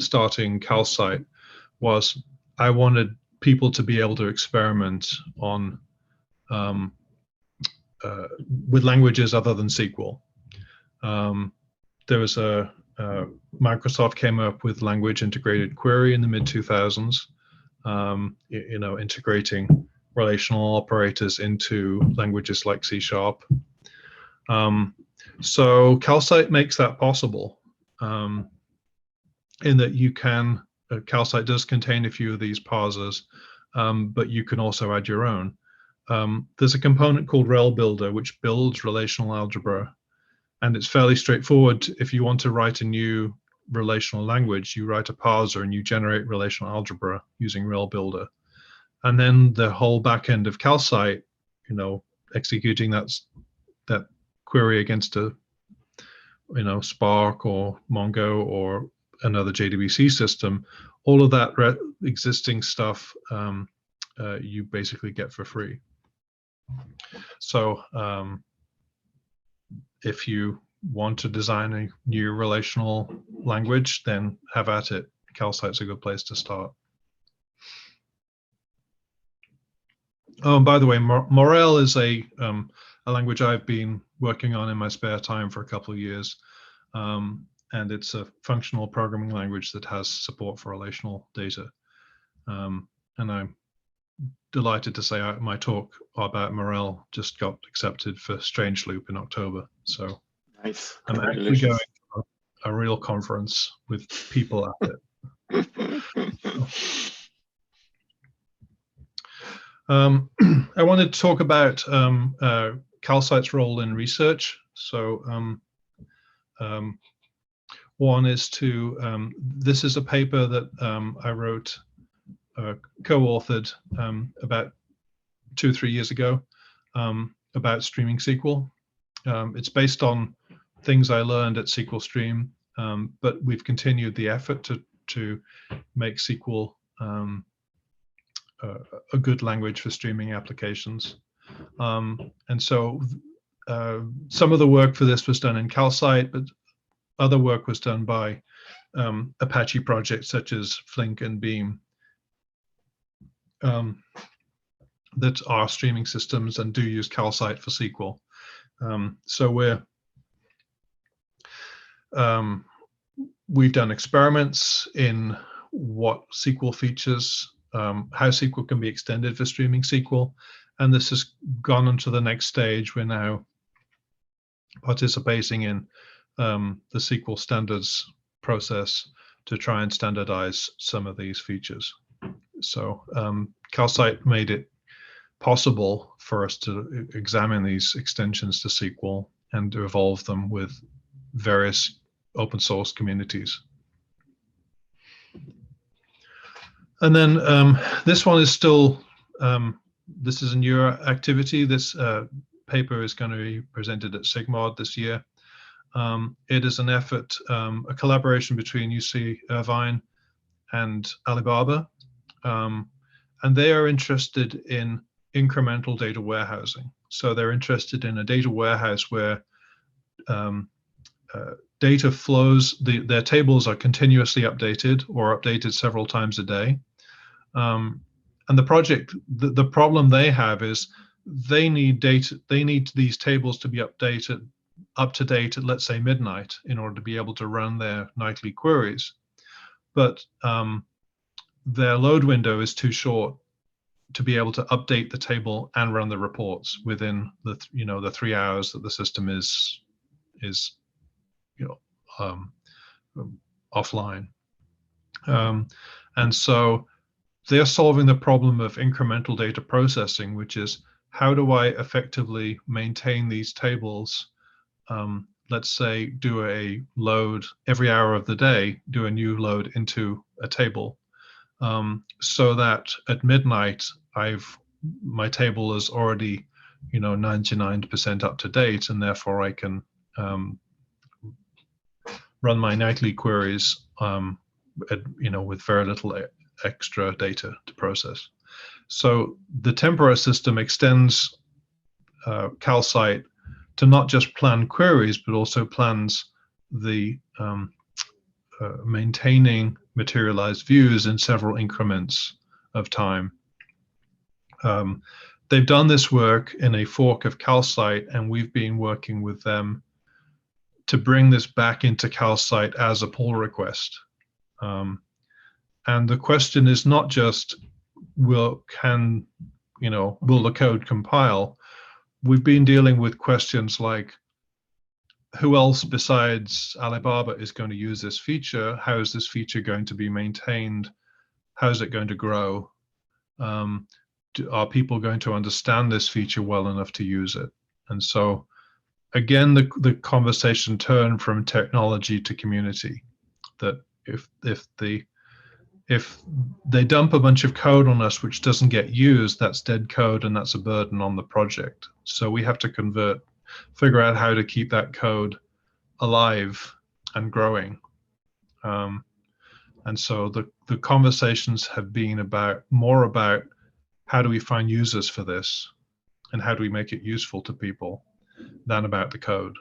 Speaker 2: starting Calcite, was I wanted people to be able to experiment on with languages other than SQL. There was Microsoft came up with language integrated query in the mid-2000s, you know, integrating relational operators into languages like C#. So Calcite makes that possible, in that you can, Calcite does contain a few of these parsers, but you can also add your own. There's a component called Rel Builder, which builds relational algebra, and it's fairly straightforward. If you want to write a new relational language, you write a parser and you generate relational algebra using Rel Builder. And then the whole back end of Calcite, you know, executing that query against a, you know, Spark or Mongo or another JDBC system, all of that existing stuff you basically get for free. So if you want to design a new relational language, then have at it. Calcite's a good place to start. Oh, and by the way, Morel is a language I've been working on in my spare time for a couple of years. And it's a functional programming language that has support for relational data. And I'm delighted to say my talk about Morel just got accepted for Strange Loop in October. So
Speaker 1: nice.
Speaker 2: I'm actually going to a real conference with people at it. I wanted to talk about Calcite's role in research. So one is to, this is a paper that I wrote, co-authored about 2 or 3 years ago about streaming SQL. It's based on things I learned at SQLstream, but we've continued the effort to make SQL a good language for streaming applications. And so some of the work for this was done in Calcite, but other work was done by Apache projects such as Flink and Beam. that are streaming systems and do use Calcite for SQL. So we've done experiments in what SQL features, how SQL can be extended for streaming SQL, and this has gone on to the next stage. We're now participating in the SQL standards process to try and standardize some of these features. So Calcite made it possible for us to examine these extensions to SQL and to evolve them with various open source communities. And then this one is still, this is a newer activity. This paper is going to be presented at SIGMOD this year. It is an effort, a collaboration between UC Irvine and Alibaba. And they are interested in incremental data warehousing. So they're interested in a data warehouse where data flows, their tables are continuously updated or updated several times a day. And the project, the problem they have is they need data, they need these tables to be updated, up to date at, let's say, midnight in order to be able to run their nightly queries. But their load window is too short to be able to update the table and run the reports within the the 3 hours that the system is offline. And so they're solving the problem of incremental data processing, which is how do I effectively maintain these tables? Let's say do a load every hour of the day, do a new load into a table, so that at midnight my table is already 99% up to date, and therefore I can run my nightly queries with very little extra data to process. So the Tempora system extends Calcite to not just plan queries, but also plans the maintaining materialized views in several increments of time. They've done this work in a fork of Calcite, and we've been working with them to bring this back into Calcite as a pull request. And the question is not just will the code compile? We've been dealing with questions like, who else besides Alibaba is going to use this feature? How is this feature going to be maintained? How is it going to grow? Are people going to understand this feature well enough to use it? And so, again, the conversation turned from technology to community. That if they dump a bunch of code on us which doesn't get used, that's dead code and that's a burden on the project. So we have to figure out how to keep that code alive and growing. And so the conversations have been more about how do we find users for this and how do we make it useful to people than about the code.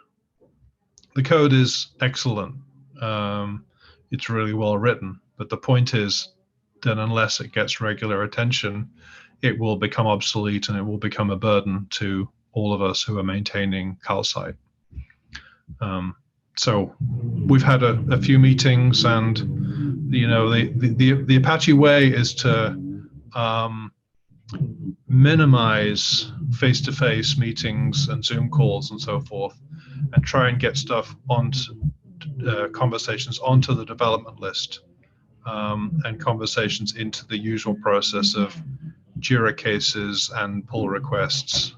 Speaker 2: The code is excellent. It's really well written, but the point is that unless it gets regular attention, it will become obsolete and it will become a burden to all of us who are maintaining Calcite. So we've had a few meetings, and the Apache way is to minimize face-to-face meetings and Zoom calls and so forth, and try and get stuff onto conversations onto the development list, and conversations into the usual process of Jira cases and pull requests,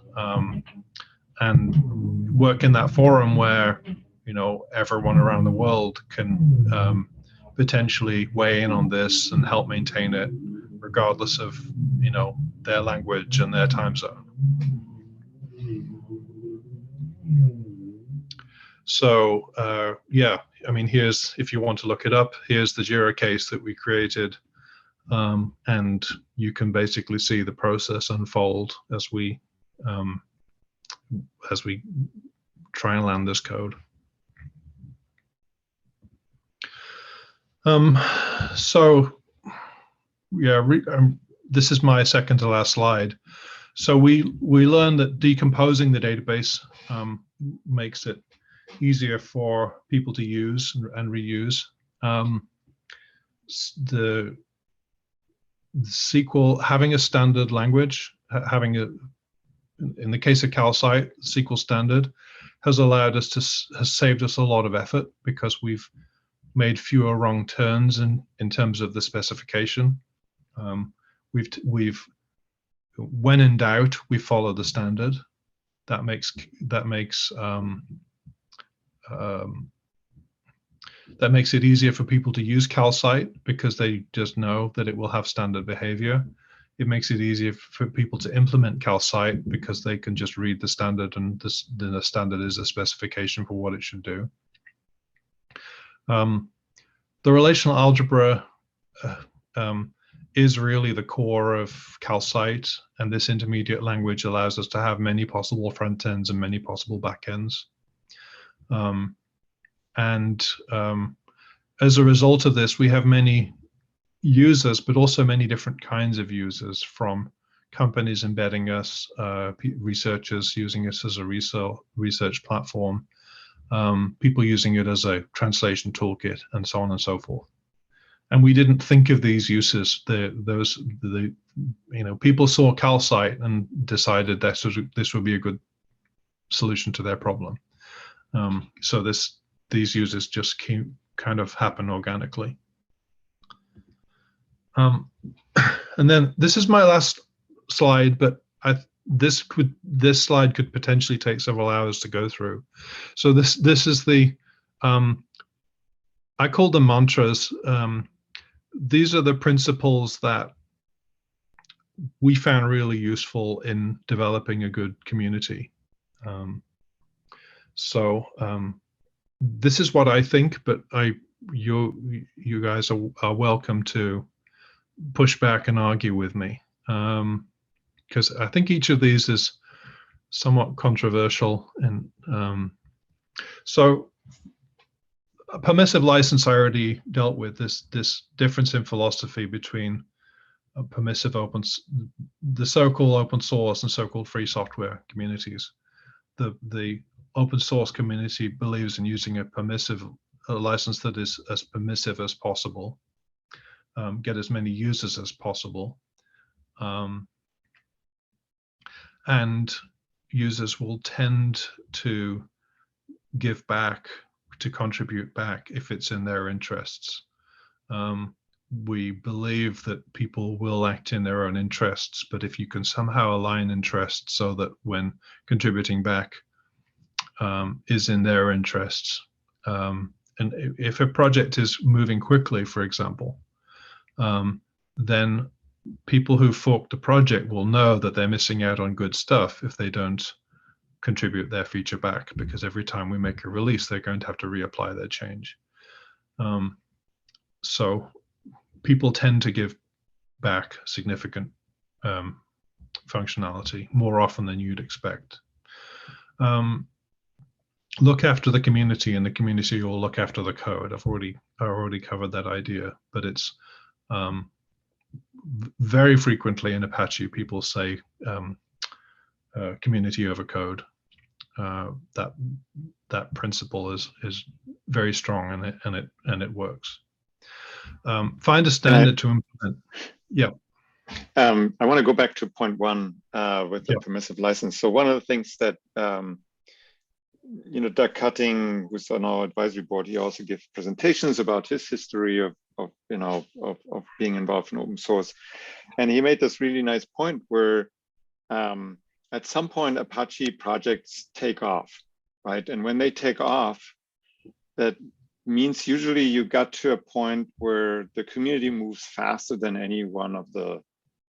Speaker 2: and work in that forum where everyone around the world can potentially weigh in on this and help maintain it, regardless of their language and their time zone. So yeah, I mean, here's, if you want to look it up, here's the Jira case that we created, and you can basically see the process unfold as we try and land this code. So yeah, this is my second to last slide. So we learned that decomposing the database makes it easier for people to use and reuse. The SQL, having a standard language, in the case of Calcite, SQL standard has allowed us has saved us a lot of effort because we've made fewer wrong turns in terms of the specification. We've when in doubt, we follow the standard. That makes it easier for people to use Calcite because they just know that it will have standard behavior. It makes it easier for people to implement Calcite because they can just read the standard, and then the standard is a specification for what it should do. The relational algebra is really the core of Calcite, and this intermediate language allows us to have many possible front ends and many possible back ends. As a result of this, we have many users, but also many different kinds of users, from companies embedding us, researchers using us as a research platform, people using it as a translation toolkit, and so on and so forth. And we didn't think of these uses. People saw Calcite and decided that this would be a good solution to their problem. So these users just kind of happen organically. And then this is my last slide, but this slide could potentially take several hours to go through. So this is the I call them mantras. These are the principles that we found really useful in developing a good community. This is what I think, but you guys are welcome to push back and argue with me, because I think each of these is somewhat controversial. And so permissive license, I already dealt with this difference in philosophy between permissive the so-called open source and so-called free software communities. The open source community believes in using a license that is as permissive as possible, get as many users as possible, and users will tend to give back, to contribute back if it's in their interests. We believe that people will act in their own interests, but if you can somehow align interests so that when contributing back is in their interests, and if a project is moving quickly, for example, then people who fork the project will know that they're missing out on good stuff if they don't contribute their feature back, because every time we make a release, they're going to have to reapply their change. So people tend to give back significant functionality more often than you'd expect. Look after the community, and the community will look after the code. I already covered that idea, but it's very frequently in Apache people say community over code. That principle is very strong, and it works. Find a standard to implement. Yeah.
Speaker 1: I want to go back to point one with the permissive license. So one of the things that Doug Cutting, who's on our advisory board, he also gives presentations about his history of being involved in open source, and he made this really nice point where at some point Apache projects take off, right? And when they take off, that means usually you got to a point where the community moves faster than any one of the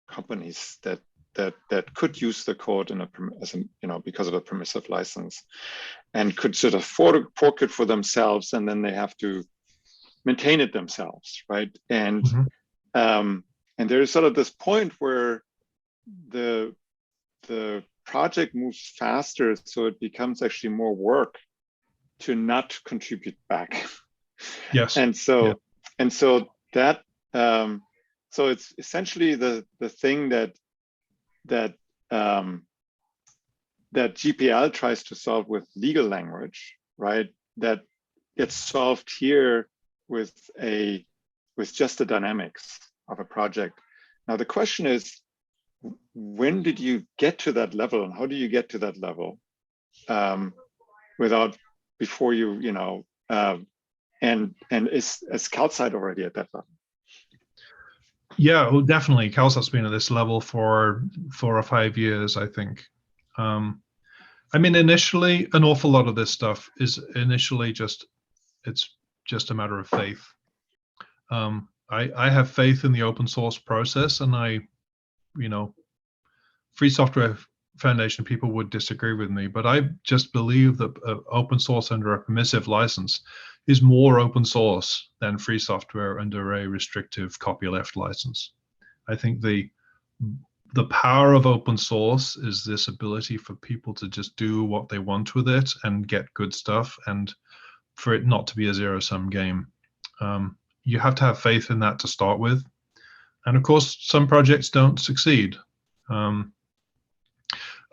Speaker 1: companies that could use the code because of a permissive license, and could sort of fork it for themselves, and then they have to maintain it themselves, right? And and there is sort of this point where the project moves faster, so it becomes actually more work to not contribute back.
Speaker 2: Yes.
Speaker 1: And so that so it's essentially the thing that that GPL tries to solve with legal language, right? That gets solved here with just the dynamics of a project. Now the question is, when did you get to that level, and how do you get to that level before you know, and is Calcite already at that level?
Speaker 2: Yeah, well, definitely. Calcite's been at this level for 4 or 5 years, I think. I mean, initially, an awful lot of this stuff is initially it's just a matter of faith. I have faith in the open source process, and you know, Free Software Foundation people would disagree with me, but I just believe that open source under a permissive license is more open source than free software under a restrictive copyleft license. I think the power of open source is this ability for people to just do what they want with it and get good stuff, and for it not to be a zero-sum game. You have to have faith in that to start with. And of course, some projects don't succeed.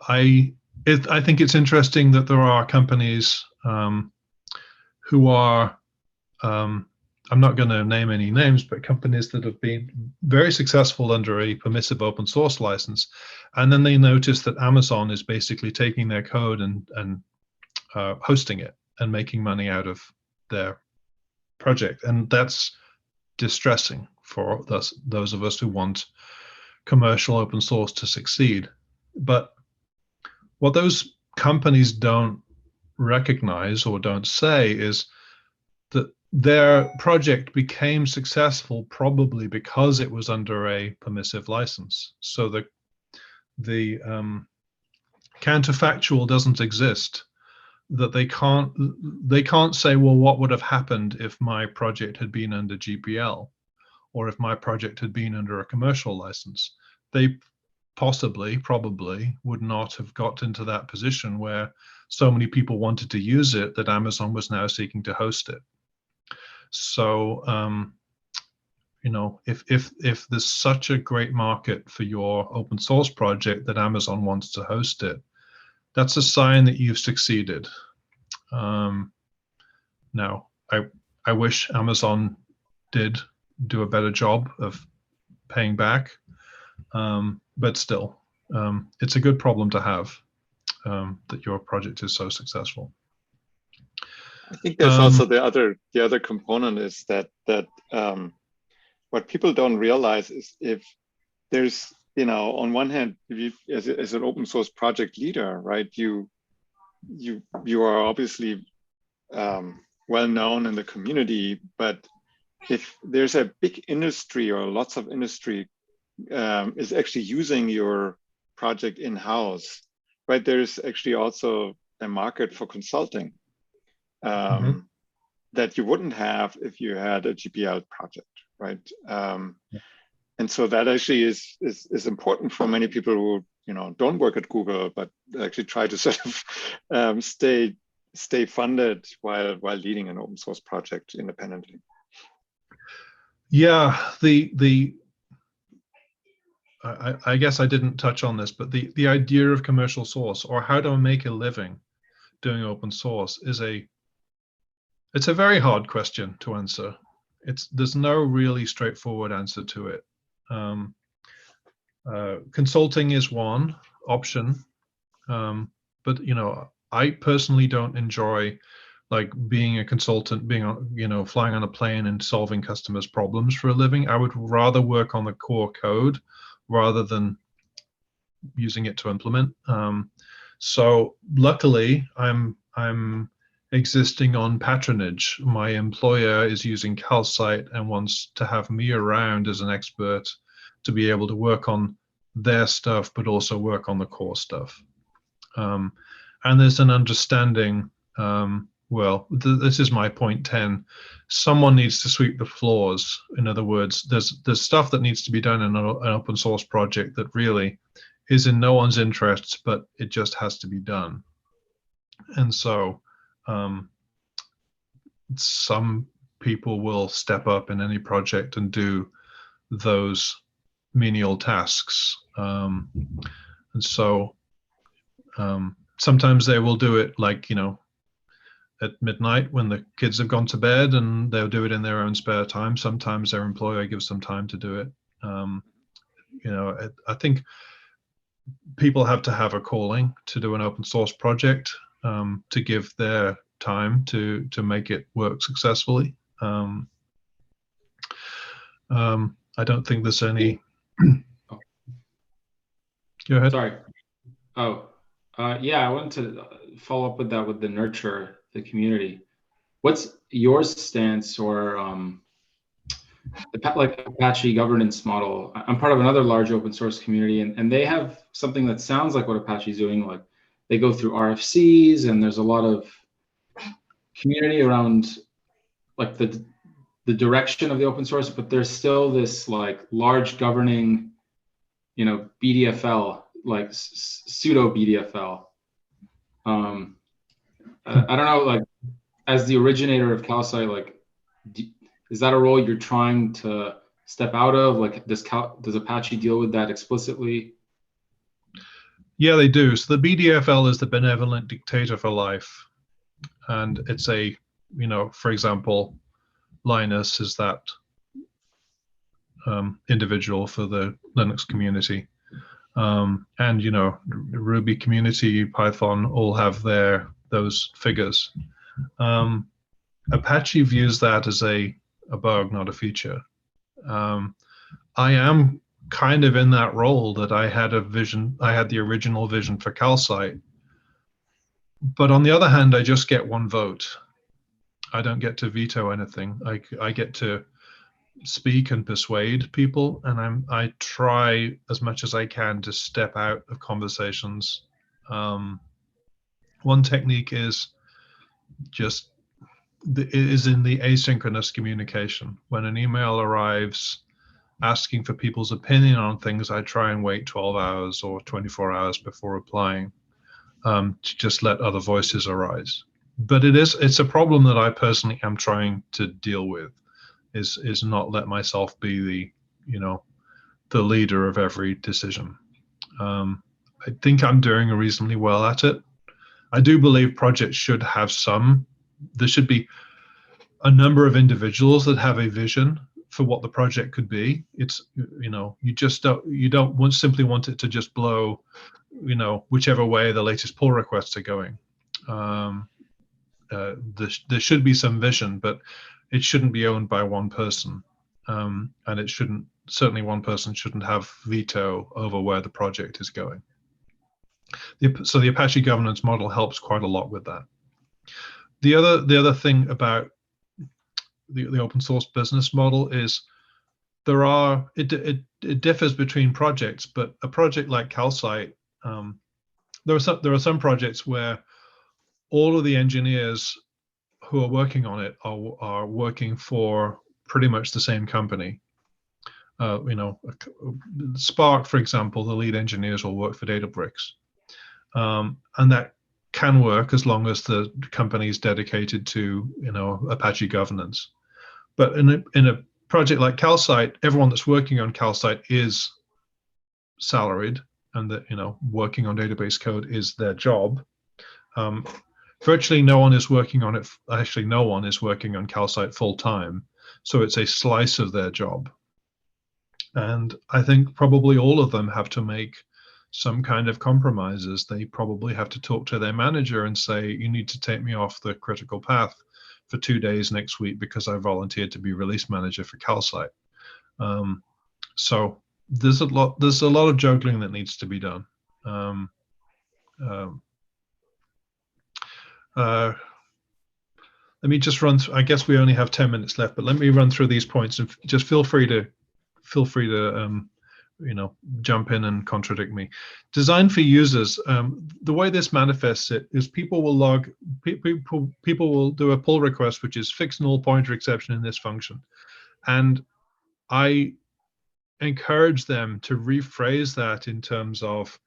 Speaker 2: I think it's interesting that there are companies who are, I'm not going to name any names, but companies that have been very successful under a permissive open source license, and then they notice that Amazon is basically taking their code and hosting it and making money out of their project, and that's distressing for those of us who want commercial open source to succeed. But what those companies don't recognize or don't say is that their project became successful probably because it was under a permissive license. So the counterfactual doesn't exist, that they can't say, well, what would have happened if my project had been under GPL, or if my project had been under a commercial license. They probably would not have got into that position where so many people wanted to use it that Amazon was now seeking to host it. So, you know, if there's such a great market for your open source project that Amazon wants to host it, that's a sign that you've succeeded. Now, I wish Amazon did do a better job of paying back, but still, it's a good problem to have, that your project is so successful.
Speaker 1: I think there's also the other component is that what people don't realize is, if there's, you know, on one hand, if you, as an open source project leader, right, you are obviously well known in the community, but if there's a big industry or lots of industry is actually using your project in-house, right, there's actually also a market for consulting that you wouldn't have if you had a GPL project, right? And so that actually is important for many people who, you know, don't work at Google, but actually try to sort of stay funded while leading an open source project independently.
Speaker 2: Yeah, I guess I didn't touch on this, but the idea of commercial source, or how to make a living doing open source, it's a very hard question to answer. There's no really straightforward answer to it. Consulting is one option, but you know, I personally don't enjoy like being a consultant, being, you know, flying on a plane and solving customers' problems for a living. I would rather work on the core code rather than using it to implement. So luckily, I'm existing on patronage. My employer is using Calcite and wants to have me around as an expert to be able to work on their stuff, but also work on the core stuff. And there's an understanding, well, this is my point 10. Someone needs to sweep the floors. In other words, there's stuff that needs to be done in an open source project that really is in no one's interests, but it just has to be done. And so some people will step up in any project and do those menial tasks. And so sometimes they will do it like, at midnight when the kids have gone to bed, and they'll do it in their own spare time. Sometimes their employer gives them time to do it. I think people have to have a calling to do an open source project, to give their time to make it work successfully. I don't think there's any. Go ahead.
Speaker 3: Sorry. Oh, yeah, I wanted to follow up with that, with the nurture the community. What's your stance, or like Apache governance model? I'm part of another large open source community, and they have something that sounds like what Apache is doing. Like, they go through RFCs, and there's a lot of community around like the direction of the open source, but there's still this like large governing, BDFL, like pseudo BDFL. I don't know, like, as the originator of Calcite, like, is that a role you're trying to step out of? Like, does Apache deal with that explicitly?
Speaker 2: Yeah, they do. So the BDFL is the benevolent dictator for life. And it's a, for example, Linus is that individual for the Linux community. And, Ruby community, Python all have those figures. Apache views that as a bug, not a feature. I am kind of in that role, that I had the original vision for Calcite. But on the other hand, I just get one vote. I don't get to veto anything. I get to speak and persuade people, and I try as much as I can to step out of conversations. One technique is in the asynchronous communication. When an email arrives asking for people's opinion on things, I try and wait 12 hours or 24 hours before replying, to just let other voices arise. But it's a problem that I personally am trying to deal with, is not let myself be the leader of every decision. I think I'm doing reasonably well at it. I do believe projects should have there should be a number of individuals that have a vision for what the project could be. It's, you don't simply want it to just blow, whichever way the latest pull requests are going. There should be some vision, but it shouldn't be owned by one person. And certainly one person shouldn't have veto over where the project is going. So the Apache governance model helps quite a lot with that. The other thing about the open source business model is it differs between projects, but a project like Calcite, there are some projects where all of the engineers who are working on it are working for pretty much the same company. Spark, for example, the lead engineers will work for Databricks, and that can work as long as the company is dedicated to Apache governance. But in a project like Calcite, everyone that's working on Calcite is salaried, and that working on database code is their job. Virtually no one is working on it. Actually, no one is working on Calcite full time, so it's a slice of their job. And I think probably all of them have to make some kind of compromises. They probably have to talk to their manager and say, you need to take me off the critical path for 2 days next week because I volunteered to be release manager for Calcite. So there's a lot of juggling that needs to be done. Let me just run through, I guess we only have 10 minutes left, but let me run through these points, and just feel free to jump in and contradict me. Design for users. The way this manifests it is people will do a pull request, which is fix null pointer exception in this function. And I encourage them to rephrase that in terms of,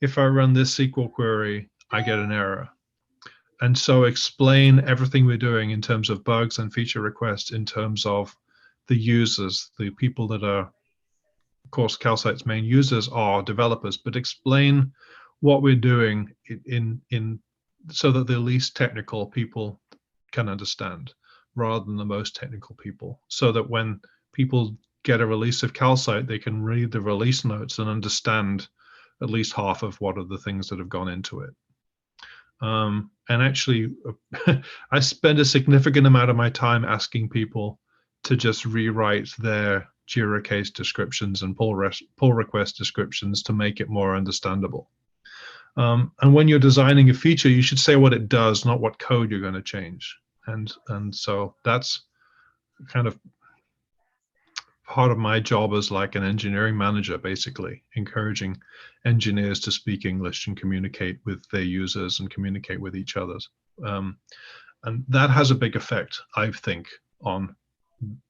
Speaker 2: if I run this SQL query, I get an error. And so explain everything we're doing in terms of bugs and feature requests in terms of the users, the people that are of course, Calcite's main users are developers, but explain what we're doing in so that the least technical people can understand, rather than the most technical people, so that when people get a release of Calcite, they can read the release notes and understand at least half of what are the things that have gone into it. And actually, I spend a significant amount of my time asking people to just rewrite their Jira case descriptions and pull request descriptions to make it more understandable. And when you're designing a feature, you should say what it does, not what code you're going to change. And so that's kind of part of my job as like an engineering manager, basically encouraging engineers to speak English and communicate with their users and communicate with each other. And that has a big effect, I think, on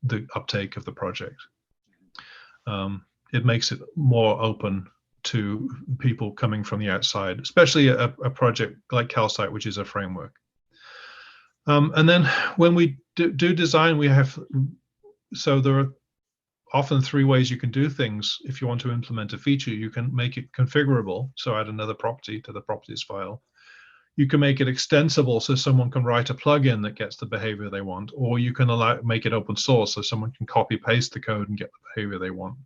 Speaker 2: the uptake of the project. It makes it more open to people coming from the outside, especially a project like Calcite, which is a framework. And then when we do design, we have, so there are often three ways you can do things. If you want to implement a feature, you can make it configurable, so add another property to the properties file. You can make it extensible, so someone can write a plugin that gets the behavior they want, or you can make it open source, so someone can copy paste the code and get the behavior they want.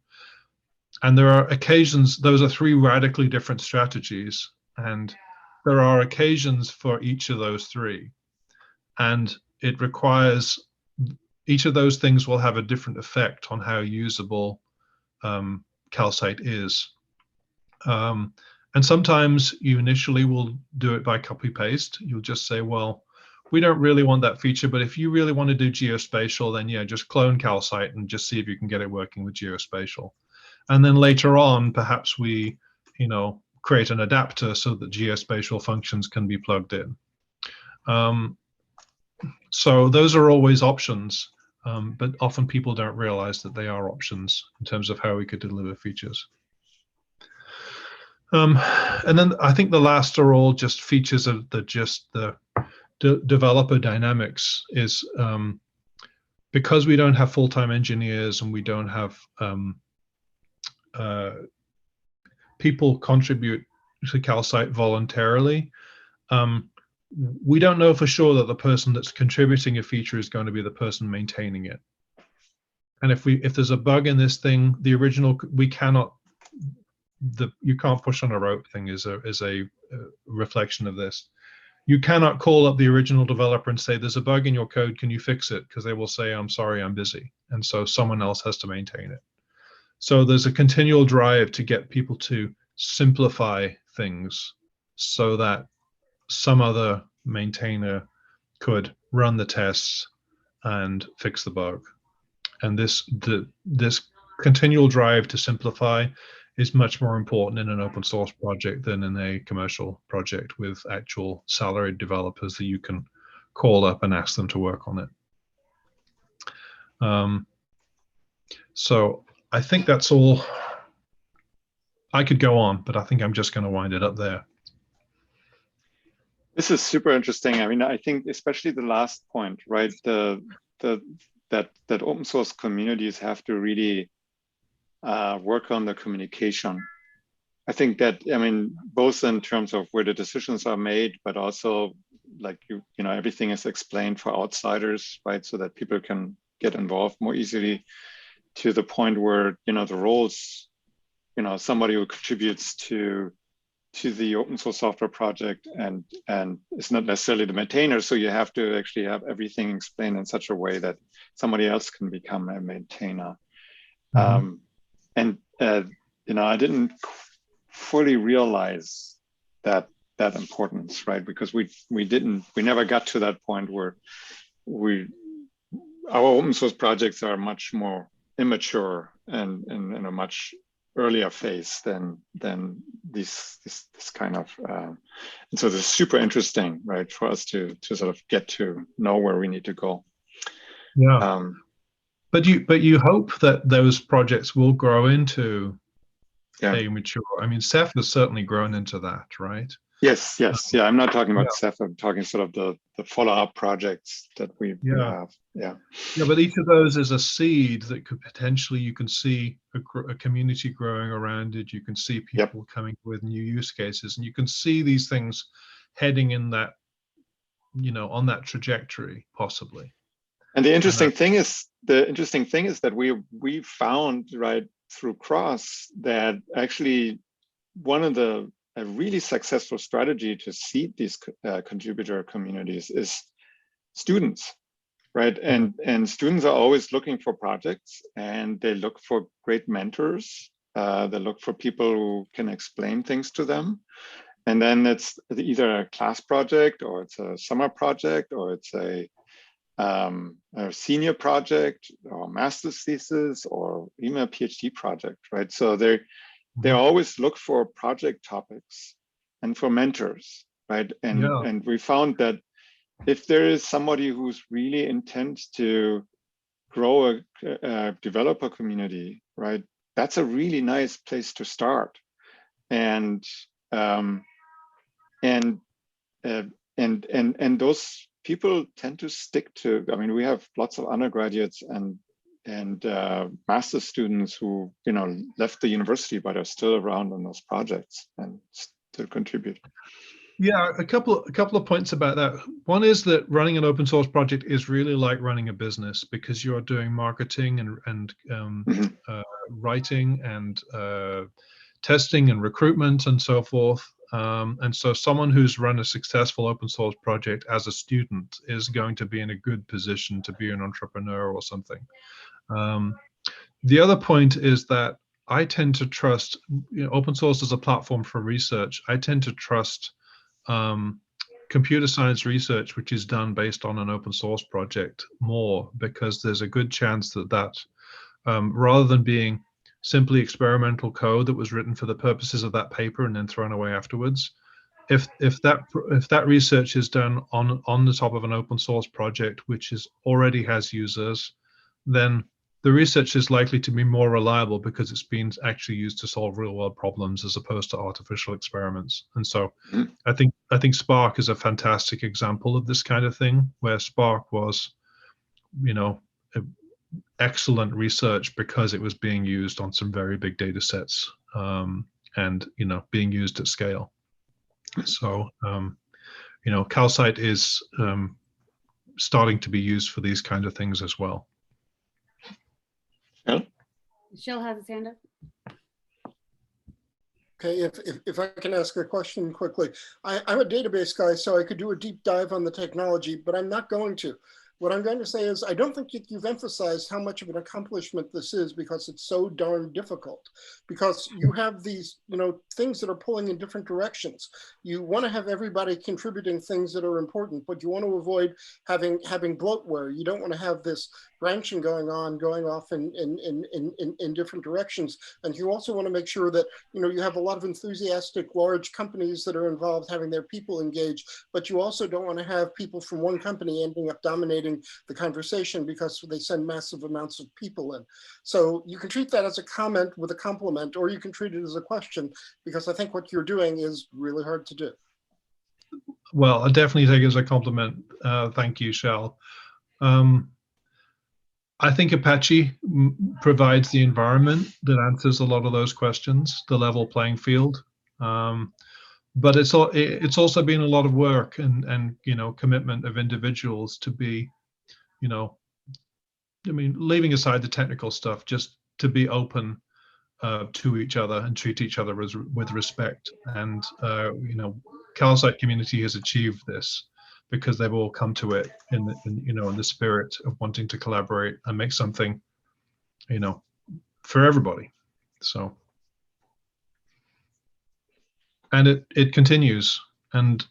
Speaker 2: And there are occasions, those are three radically different strategies, and there are occasions for each of those three. And it requires, each of those things will have a different effect on how usable Calcite is. And sometimes you initially will do it by copy paste. You'll just say, well, we don't really want that feature, but if you really want to do geospatial, then yeah, just clone Calcite and just see if you can get it working with geospatial. And then later on, perhaps we, create an adapter so that geospatial functions can be plugged in. So those are always options, but often people don't realize that they are options in terms of how we could deliver features. And then I think the last are all just features of the developer dynamics is because we don't have full-time engineers and we don't have people contribute to Calcite voluntarily. We don't know for sure that the person that's contributing a feature is going to be the person maintaining it. And if there's a bug in this thing, the original, we cannot, you can't push on a rope thing is a reflection of this. You cannot call up the original developer and say, there's a bug in your code, can you fix it? Because they will say, I'm sorry, I'm busy. And so someone else has to maintain it. So there's a continual drive to get people to simplify things so that some other maintainer could run the tests and fix the bug. And this continual drive to simplify is much more important in an open source project than in a commercial project with actual salaried developers that you can call up and ask them to work on it. So I think that's all. I could go on, but I think I'm just going to wind it up there.
Speaker 1: This is super interesting. I mean, I think especially the last point, right? That open source communities have to really work on the communication. I think that, I mean, both in terms of where the decisions are made, but also like, everything is explained for outsiders, right? So that people can get involved more easily to the point where, the roles, somebody who contributes to the open source software project and it's not necessarily the maintainer. So you have to actually have everything explained in such a way that somebody else can become a maintainer. Mm-hmm. I didn't fully realize that importance, right? Because we never got to that point where our open source projects are much more immature and in a much earlier phase than this kind of and so this is super interesting, right, for us to sort of get to know where we need to go.
Speaker 2: Yeah. But you hope that those projects will grow into a mature. I mean, Ceph has certainly grown into that, right?
Speaker 1: Yes, yes, yeah. I'm not talking about Ceph. I'm talking sort of the follow-up projects that we have. Yeah.
Speaker 2: Yeah, but each of those is a seed that could potentially, you can see a community growing around it. You can see people coming with new use cases, and you can see these things heading in that, on that trajectory, possibly.
Speaker 1: And the interesting thing is that we found right through Cross that actually one of a really successful strategy to seed these contributor communities is students, right? And students are always looking for projects, and they look for great mentors. They look for people who can explain things to them. And then it's either a class project, or it's a summer project, or it's a senior project, or master's thesis, or even a PhD project, right? So they always look for project topics and for mentors, right? And we found that if there is somebody who's really intent to grow a developer community, right, that's a really nice place to start. And those people tend to stick to. I mean, we have lots of undergraduates and master's students who left the university but are still around on those projects and still contribute.
Speaker 2: Yeah, a couple of points about that. One is that running an open source project is really like running a business, because you're doing marketing and writing and testing and recruitment and so forth. And so someone who's run a successful open source project as a student is going to be in a good position to be an entrepreneur or something. The other point is that I tend to trust, open source as a platform for research. I tend to trust computer science research, which is done based on an open source project, more, because there's a good chance that rather than being simply experimental code that was written for the purposes of that paper and then thrown away afterwards, if that research is done on the top of an open source project which already has users, then the research is likely to be more reliable because it's been actually used to solve real world problems as opposed to artificial experiments. And so I think Spark is a fantastic example of this kind of thing, where Spark was, excellent research because it was being used on some very big data sets, and being used at scale. So Calcite is starting to be used for these kind of things as well.
Speaker 5: Michelle has his hand up.
Speaker 4: Okay, if I can ask a question quickly. I'm a database guy, so I could do a deep dive on the technology, but I'm not going to. What I'm going to say is I don't think you've emphasized how much of an accomplishment this is, because it's so darn difficult. Because you have these, things that are pulling in different directions. You want to have everybody contributing things that are important, but you want to avoid having bloatware. You don't want to have this branching going off in different directions. And you also want to make sure that you have a lot of enthusiastic large companies that are involved, having their people engaged, but you also don't want to have people from one company ending up dominating the conversation because they send massive amounts of people in. So you can treat that as a comment with a compliment, or you can treat it as a question, because I think what you're doing is really hard to do.
Speaker 2: Well, I definitely take it as a compliment. Thank you, Shell. I think Apache provides the environment that answers a lot of those questions, the level playing field. But it's also been a lot of work and commitment of individuals to be, leaving aside the technical stuff, just to be open to each other and treat each other with respect. And Calcite community has achieved this because they've all come to it in the spirit of wanting to collaborate and make something, for everybody. So, and it continues. And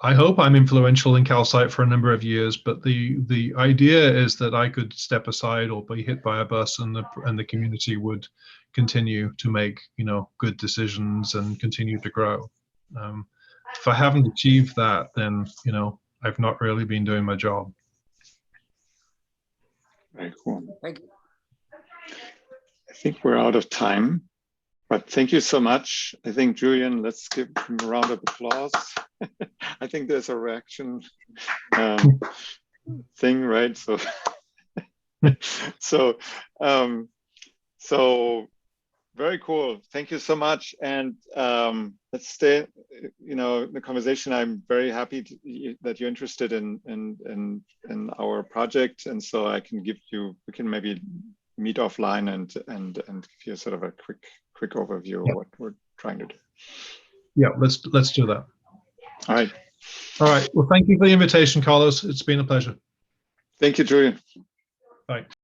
Speaker 2: I hope I'm influential in Calcite for a number of years, but the idea is that I could step aside or be hit by a bus, and the community would continue to make good decisions and continue to grow. If I haven't achieved that, then I've not really been doing my job.
Speaker 1: Very cool.
Speaker 4: Thank you.
Speaker 1: I think we're out of time. But thank you so much. I think, Julian, let's give him a round of applause. I think there's a reaction thing, right? So, so very cool. Thank you so much. And let's stay, in the conversation. I'm very happy that you're interested in our project. And so I can give you, we can maybe meet offline and give you sort of a quick overview of what we're trying to do.
Speaker 2: Yeah, let's do that.
Speaker 1: All right.
Speaker 2: All right. Well, thank you for the invitation, Carlos. It's been a pleasure.
Speaker 1: Thank you, Julian.
Speaker 2: Bye.